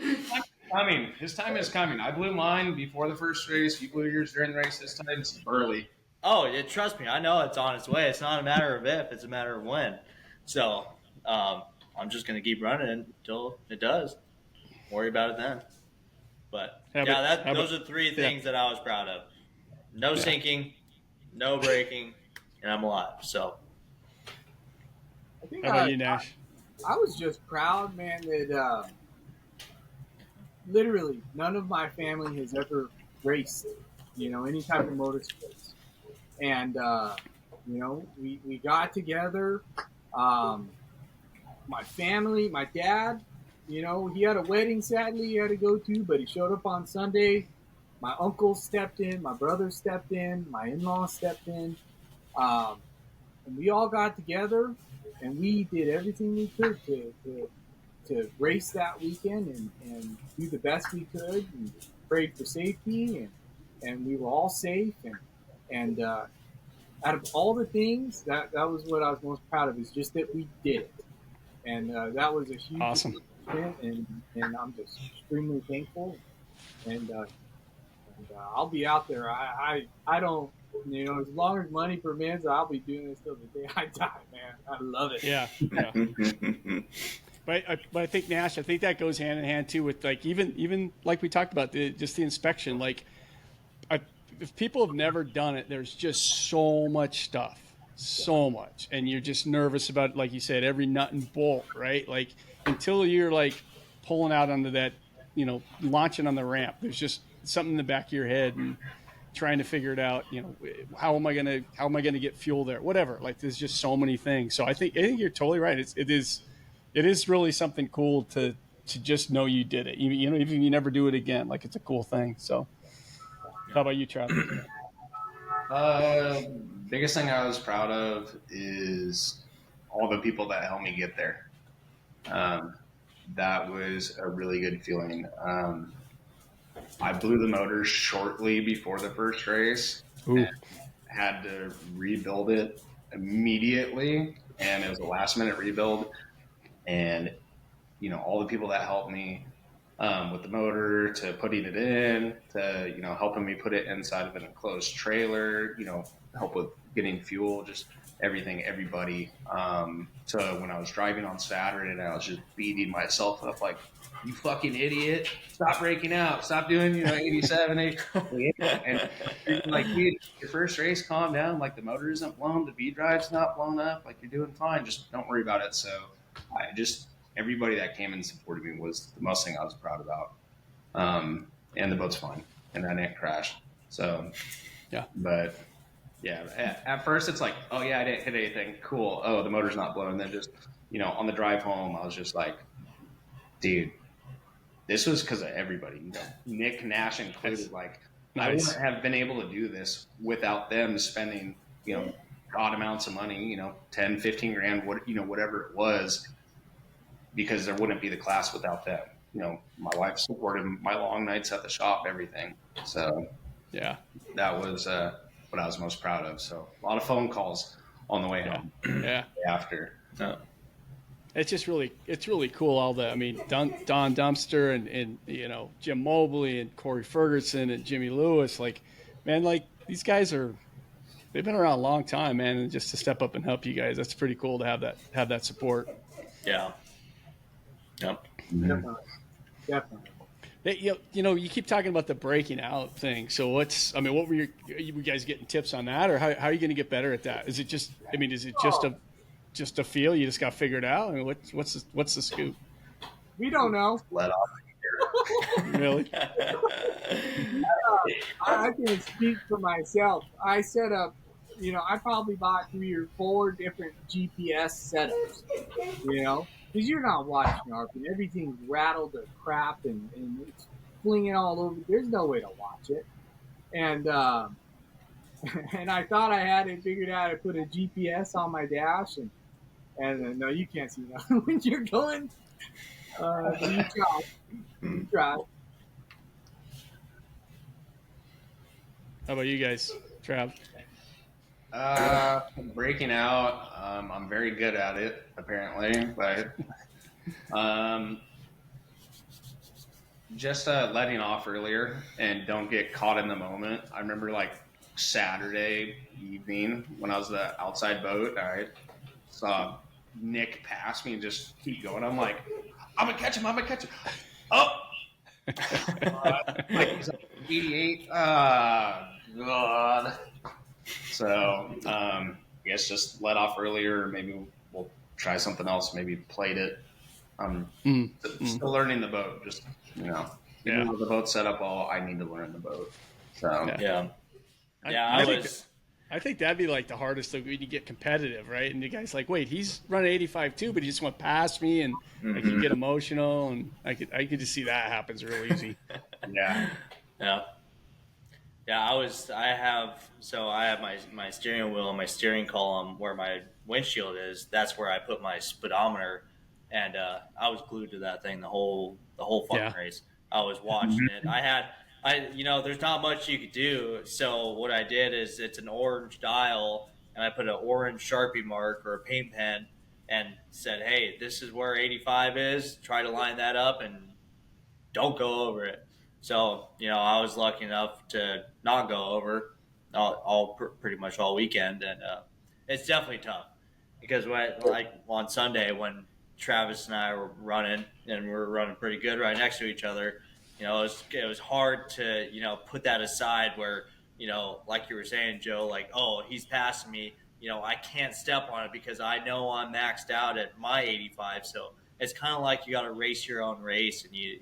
coming. His time is coming. I blew mine before the first race. You blew yours during the race. This time it's early. Oh, trust me, I know it's on its way. It's not a matter of if; it's a matter of when. So I'm just going to keep running until it does. Worry about it then. But those are three things that I was proud of: no sinking, no braking, and I'm alive. So. I think how about you, Nash? I was just proud, man, that literally none of my family has ever raced, any type of motorsports. And, we got together. My family, my dad, he had a wedding, sadly, he had to go to, but he showed up on Sunday. My uncle stepped in, my brother stepped in, my in-law stepped in. And we all got together and we did everything we could to race that weekend and do the best we could and prayed for safety and we were all safe and out of all the things that was what I was most proud of, is just that we did it. And that was a huge awesome and I'm just extremely thankful and I'll be out there. I don't, as long as money permits, I'll be doing this till the day I die, man. I love it. Yeah. But I think, Nash, I think that goes hand in hand too with like even like we talked about just the inspection. Like, if people have never done it, there's just so much stuff, so much, and you're just nervous about, like you said, every nut and bolt, right? Like until you're like pulling out onto that, launching on the ramp, there's just something in the back of your head and trying to figure it out. How am I gonna get fuel there? Whatever. Like there's just so many things. So I think you're totally right. It is really something cool to just know you did it. Even if you never do it again, like it's a cool thing. So how about you, Travis? Biggest thing I was proud of is all the people that helped me get there. That was a really good feeling. I blew the motor shortly before the first race. And had to rebuild it immediately, and it was a last minute rebuild. And all the people that helped me with the motor, to putting it in, to helping me put it inside of an enclosed trailer, help with getting fuel, just everything, everybody. So when I was driving on Saturday, I was just beating myself up like, you fucking idiot, stop breaking out, stop doing 87 and like, dude, your first race, calm down, like the motor isn't blown, the V drive's not blown up, like you're doing fine, just don't worry about it. So everybody that came and supported me was the most thing I was proud about. And the boat's fine, and I didn't crash. So yeah, but yeah, at first it's like, oh yeah, I didn't hit anything, cool, oh the motor's not blown. Then just on the drive home, I was just like, dude, this was because of everybody, Nick, Nash included. Like, nice. I wouldn't have been able to do this without them spending, odd amounts of money, 10, 15 grand, whatever it was, because there wouldn't be the class without them. My wife supported my long nights at the shop, everything. So yeah, that was what I was most proud of. So a lot of phone calls on the way home. Yeah. After. It's really cool. All the, Don Dumpster and Jim Mobley and Corey Ferguson and Jimmy Lewis, like, man, like these guys they've been around a long time, man. And just to step up and help you guys, that's pretty cool to have that support. Yeah. Yep. Definitely. You keep talking about the breaking out thing. So what were you guys getting tips on that, or how are you going to get better at that? Is it just a feel? You just got to figure it out. What's the scoop? We don't know. Let off. Really? I can speak for myself. I set up, I probably bought 3 or 4 different GPS setups, because you're not watching ARP and everything's rattled to crap and it's flinging all over. There's no way to watch it. And and I thought I had it figured out. I put a GPS on my dash, and no, you can't see nothing when you're going. You try. You try. How about you guys, Trav? Breaking out, I'm very good at it, apparently, but just letting off earlier and don't get caught in the moment. I remember like Saturday evening when I was the outside boat, I saw Nick pass me and just keep going. I'm like, I'm gonna catch him. Oh, like he's like 88. God. So, I guess just let off earlier. Maybe we'll try something else. Maybe plate it. Still learning the boat. Just, even though the boat's set up, I need to learn the boat. So, Yeah. I think that'd be like the hardest thing when you get competitive, right? And the guy's like, wait, he's running 85 too, but he just went past me, and like you get emotional, and I could just see that happens real easy. yeah. I have my steering wheel and my steering column where my windshield is. That's where I put my speedometer, and I was glued to that thing the whole fucking race. I was watching it. There's not much you could do. So what I did is it's an orange dial, and I put an orange Sharpie mark or a paint pen, and said, "Hey, this is where 85 is. Try to line that up and don't go over it." So, I was lucky enough to not go over pretty much all weekend. And it's definitely tough because on Sunday when Travis and I were running, and we were running pretty good right next to each other, it was hard to, put that aside where, like you were saying, Joe, like, oh, he's passing me, I can't step on it because I know I'm maxed out at my 85. So it's kind of like you got to race your own race, and you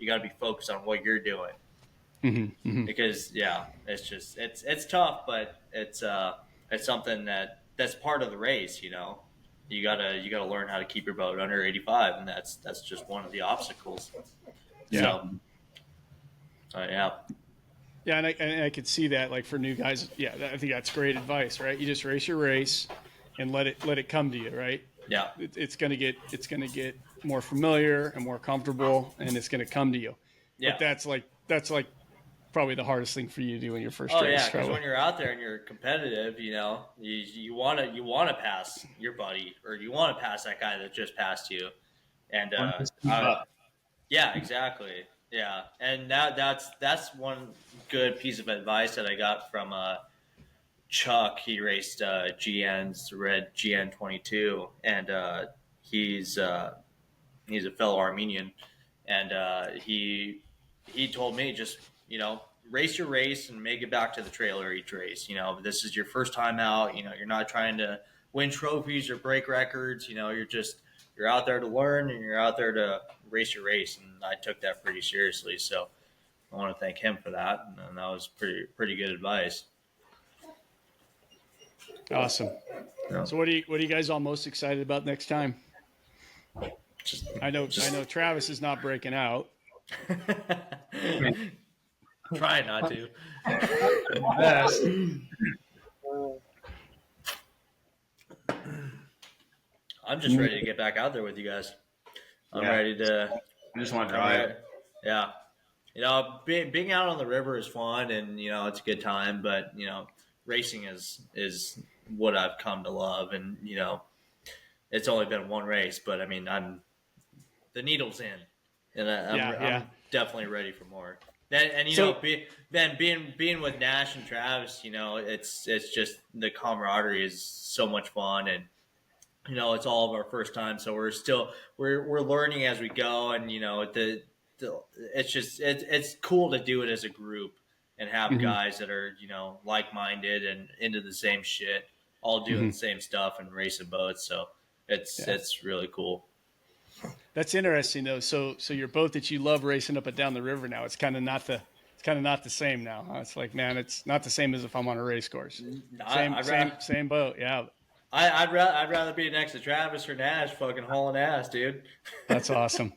got to be focused on what you're doing. Because it's tough, but it's something that's part of the race. You gotta learn how to keep your boat under 85, and that's just one of the obstacles. Yeah. Yeah, and I could see that, like, for new guys. Yeah, I think that's great advice, right? You just race your race and let it come to you, right? Yeah. It's gonna get more familiar and more comfortable, and it's gonna come to you. Yeah. But that's like probably the hardest thing for you to do in your first race. Oh yeah, because when you're out there and you're competitive, you want to pass your buddy, or you want to pass that guy that just passed you, and yeah, exactly. Yeah, and that's one good piece of advice that I got from Chuck. He raced GN's red GN 22, and he's a fellow Armenian, and he told me, just race your race and make it back to the trailer each race. This is your first time out. You're not trying to win trophies or break records. You're out there to learn, and you're out there to race your race. And I took that pretty seriously. So I want to thank him for that. And that was pretty good advice. Awesome. Yeah. So what are you guys all most excited about next time? I know Travis is not breaking out. Try not to. I'm just ready to get back out there with you guys. I'm ready to. I just want to drive. Yeah. Being out on the river is fun, and it's a good time. But racing is what I've come to love, and it's only been one race, but I mean, the needle's in, and I'm definitely ready for more. Being with Nash and Travis, it's just the camaraderie is so much fun, and it's all of our first time, so we're learning as we go, and it's cool to do it as a group and have guys that are like-minded and into the same shit, all doing the same stuff and racing boats. So it's really cool. That's interesting though. So your boat that you love racing up and down the river now, it's kind of not the same now. Huh? It's like, man, it's not the same as if I'm on a race course. Same boat. Yeah. I'd rather be next to Travis or Nash fucking hauling ass, dude. That's awesome.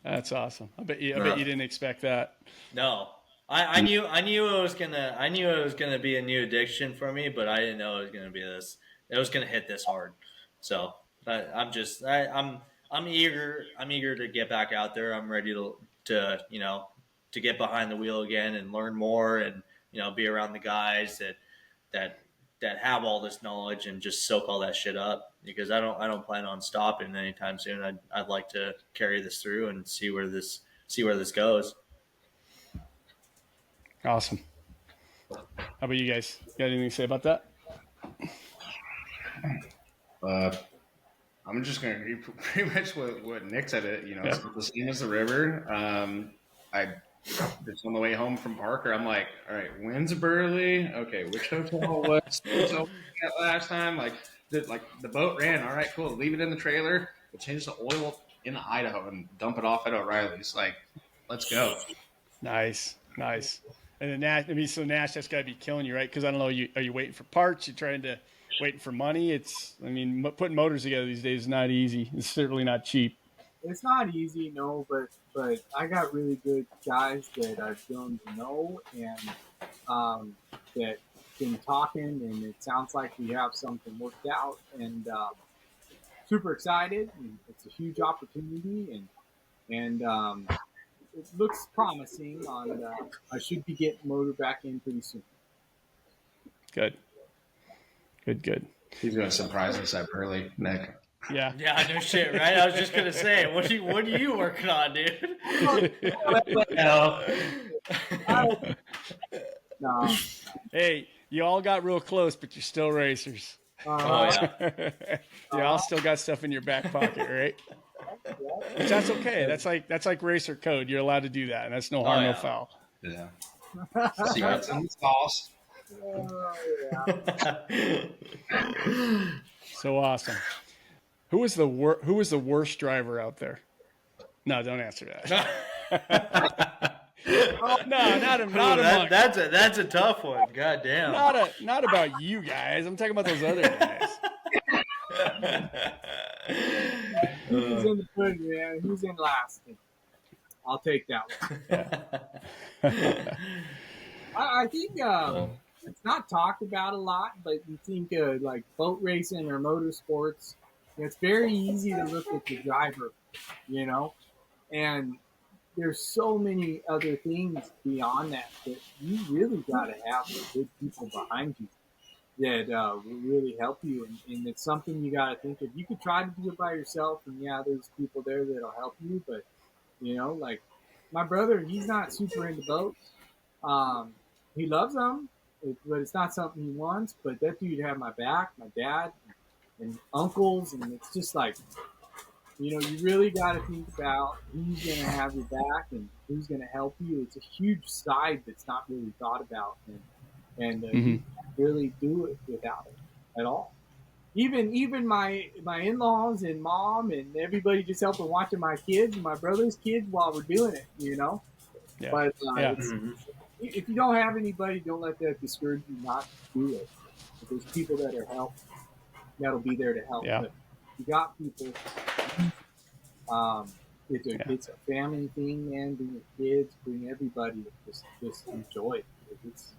That's awesome. I bet you didn't expect that. No, I knew it was gonna be a new addiction for me, but I didn't know it was gonna be this. It was gonna hit this hard. So I'm eager to get back out there. I'm ready to get behind the wheel again and learn more, and be around the guys that that have all this knowledge and just soak all that shit up, because I don't plan on stopping anytime soon. I'd like to carry this through and see where this goes. Awesome. How about you guys? Got anything to say about that? I'm just going to agree pretty much what Nick said. It's the same as the river. I just on the way home from Parker, I'm like, all right, when's Burley? Okay, which hotel was at last time? Like the boat ran. All right, cool. Leave it in the trailer. We'll change the oil in Idaho and dump it off at O'Reilly's. Like, let's go. Nice. And then Nash, Nash, that's got to be killing you, right? Because I don't know, are you waiting for parts? You waiting for money? Putting motors together these days is not easy. It's certainly not cheap. It's not easy, no, but I got really good guys that I've grown to know, and that been talking, and it sounds like we have something worked out, and super excited. And it's a huge opportunity, and it looks promising. I should be getting motor back in pretty soon. Good. He's going to surprise us at Burley, Nick. Yeah. Yeah, no shit, right? I was just gonna say, what are you working on, dude? No. Hey, you all got real close, but you're still racers. Oh yeah. You all still got stuff in your back pocket, right? But that's okay. That's like racer code. You're allowed to do that, and that's no harm, no foul. Yeah. Secrets in the sauce. So awesome. Who was the worst driver out there? No, don't answer that. No, not among. That's a tough one. God damn. Not about you guys. I'm talking about those other guys. Who's in the pudding, man? Who's in last? I'll take that one. I think it's not talked about a lot, but you think like boat racing or motorsports, it's very easy to look at the driver, and there's so many other things beyond that you really got to have the good people behind you that will really help you. And it's something you got to think of. You could try to do it by yourself, and there's people there that'll help you. But, like my brother, he's not super into boats. He loves them, but it's not something he wants. But that dude had my back, my dad, and uncles. And it's just like, you really got to think about who's going to have your back and who's going to help you. It's a huge side that's not really thought about. And you can't really do it without it at all. Even my in-laws and mom and everybody just helping watching my kids and my brother's kids while we're doing it, Yeah. But if you don't have anybody, don't let that discourage you not to do it. If there's people that'll be there to help. Yeah. But you got people. It's a family thing, man. Bring your kids, bring everybody. Just enjoy it. It's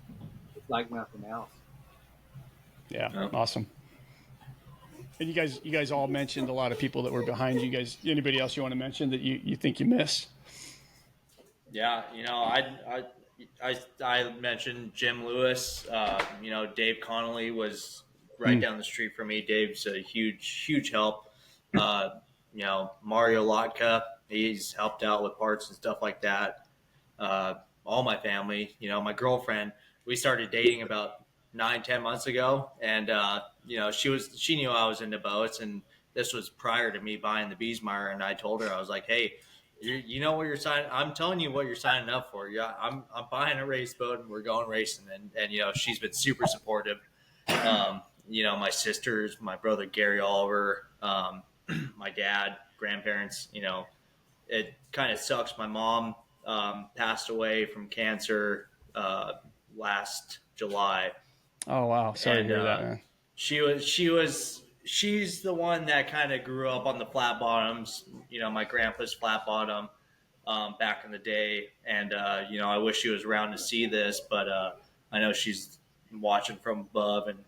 like nothing else. Yeah, awesome. And you guys all mentioned a lot of people that were behind you guys. Anybody else you want to mention that you think you missed? Yeah, I mentioned Jim Lewis. Dave Connolly was right down the street from me. Dave's a huge help. Mario Lotka, he's helped out with parts and stuff like that. All my family, my girlfriend, we started dating about 9-10 months ago, and she knew I was into boats, and this was prior to me buying the Beesmeyer. And I told her, I was like, hey, you know what you're signing. I'm telling you what you're signing up for. Yeah, I'm buying a race boat, and we're going racing. And she's been super supportive. My sisters, my brother Gary Oliver, my dad, grandparents. It kind of sucks. My mom passed away from cancer last July. Oh wow, sorry to hear that, man. She's the one that kind of grew up on the flat bottoms. My grandpa's flat bottom. back in the day. And, I wish she was around to see this, but I know she's watching from above and,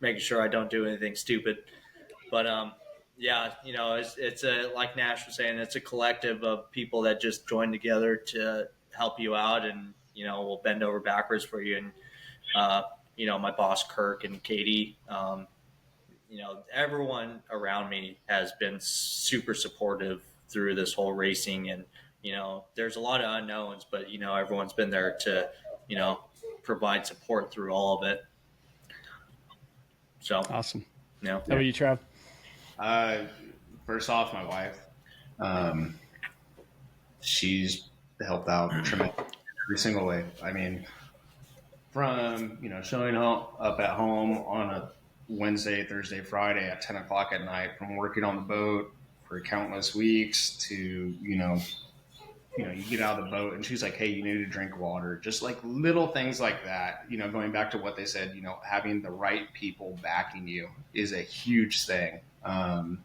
making sure I don't do anything stupid. But, it's like Nash was saying, it's a collective of people that just join together to help you out, and, we'll bend over backwards for you. And, my boss, Kirk, and Katie, everyone around me has been super supportive through this whole racing. And, there's a lot of unknowns, but, everyone's been there to, provide support through all of it. So awesome. Yeah. How about you, Trav? First off, my wife, she's helped out tremendously every single way. I mean, from, showing up at home on a Wednesday, Thursday, Friday at 10 o'clock at night, from working on the boat for countless weeks to, you get out of the boat and she's like, hey, you need to drink water. Just like little things like that, going back to what they said, having the right people backing you is a huge thing. All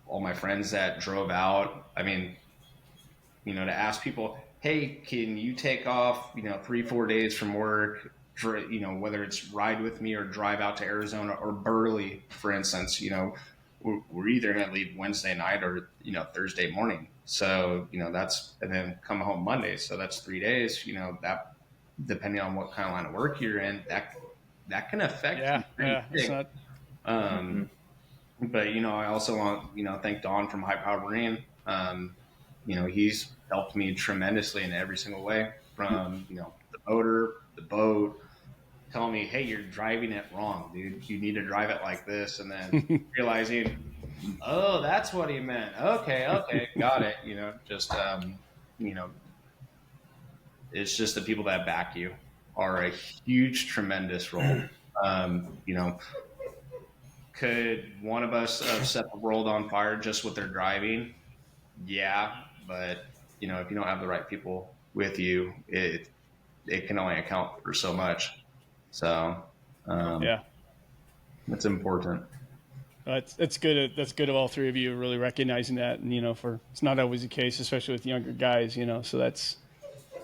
my friends that drove out, I mean, to ask people, hey, can you take off, 3-4 days from work for, whether it's ride with me or drive out to Arizona or Burley, for instance, we're either going to leave Wednesday night or, Thursday morning. So, and then come home Monday. So that's 3 days, that depending on what kind of line of work you're in, that can affect you. Yeah. It's not. But, I also want, thank Don from High Power Marine. He's helped me tremendously in every single way, from, the motor, the boat, telling me, hey, you're driving it wrong, dude. You need to drive it like this. And then realizing, oh, that's what he meant. Okay, got it. It's just the people that back you are a huge, tremendous role. Could one of us set the world on fire just with their driving? Yeah, but if you don't have the right people with you, it can only account for so much. So it's important. It's good. That's good of all three of you really recognizing that, and it's not always the case, especially with younger guys. So that's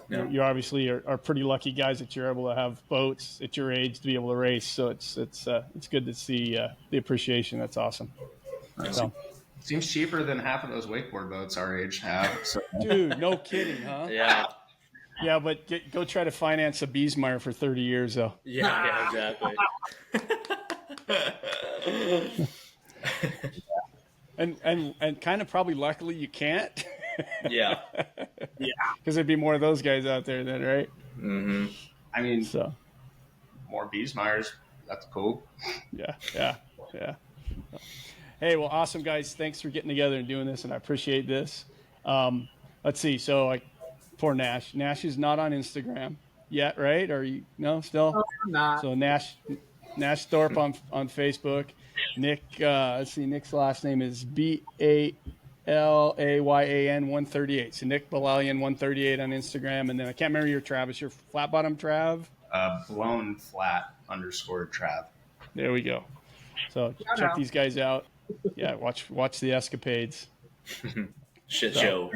you obviously are pretty lucky guys that you're able to have boats at your age to be able to race. So it's good to see the appreciation. That's awesome. So. Seems cheaper than half of those wakeboard boats our age have. So. Dude, no kidding, huh? Yeah. Yeah, but go try to finance a Beesmeyer for 30 years, though. Yeah, exactly. and kind of probably luckily you can't. Yeah. Because there'd be more of those guys out there then, right? Mm-hmm. I mean, more Beesmeyers. That's cool. Yeah. Hey, well, awesome, guys. Thanks for getting together and doing this, and I appreciate this. Let's see. So, poor Nash. Nash is not on Instagram yet, right? Are you? No, still? No, I'm not. So, Nash Thorpe on Facebook. Nick, let's see, Nick's last name is Balayan 138. So, Nick Balayan 138 on Instagram. And then I can't remember your Travis, your flatbottom Trav? Blown flat _ Trav. There we go. So, check these guys out. Yeah, watch the escapades. Shit show.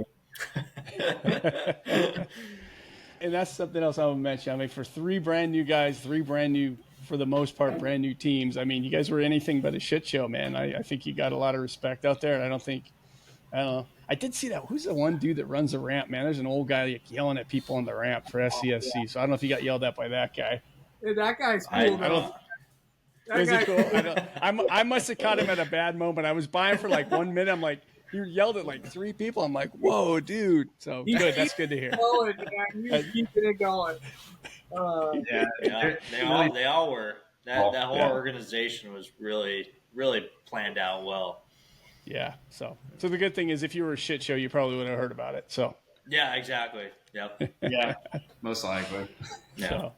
And that's something else I would mention. I mean, for three brand new guys, for the most part, brand new teams. I mean, you guys were anything but a shit show, man. I think you got a lot of respect out there, and I don't know. I did see that. Who's the one dude that runs the ramp, man? There's an old guy yelling at people on the ramp for SCSC. Oh, yeah. So I don't know if you got yelled at by that guy. Hey, that guy's cool. I don't. Is it cool? I must have caught him at a bad moment. I was by him for like 1 minute. I'm like, you yelled at like three people. I'm like, whoa, dude. So good. That's good to hear. Going, man. He's keeping it going. They all were. That whole organization was really, really planned out well. Yeah. So the good thing is, if you were a shit show, you probably would have heard about it. So. Yeah. Exactly. Yep. Yeah. Most likely. Yeah.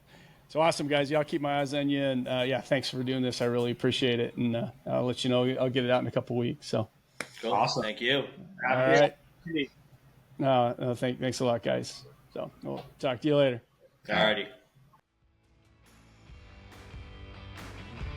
So awesome, guys. Y'all keep my eyes on you. And, thanks for doing this. I really appreciate it. And I'll let you know. I'll get it out in a couple of weeks. So cool. Awesome. Thank you. All right. No, thanks a lot, guys. So we'll talk to you later. All righty.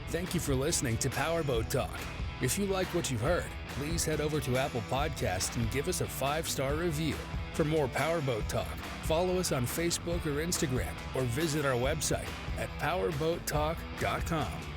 Thank you for listening to Powerboat Talk. If you like what you've heard, please head over to Apple Podcasts and give us a 5-star review. For more Powerboat Talk, follow us on Facebook or Instagram, or visit our website at powerboattalk.com.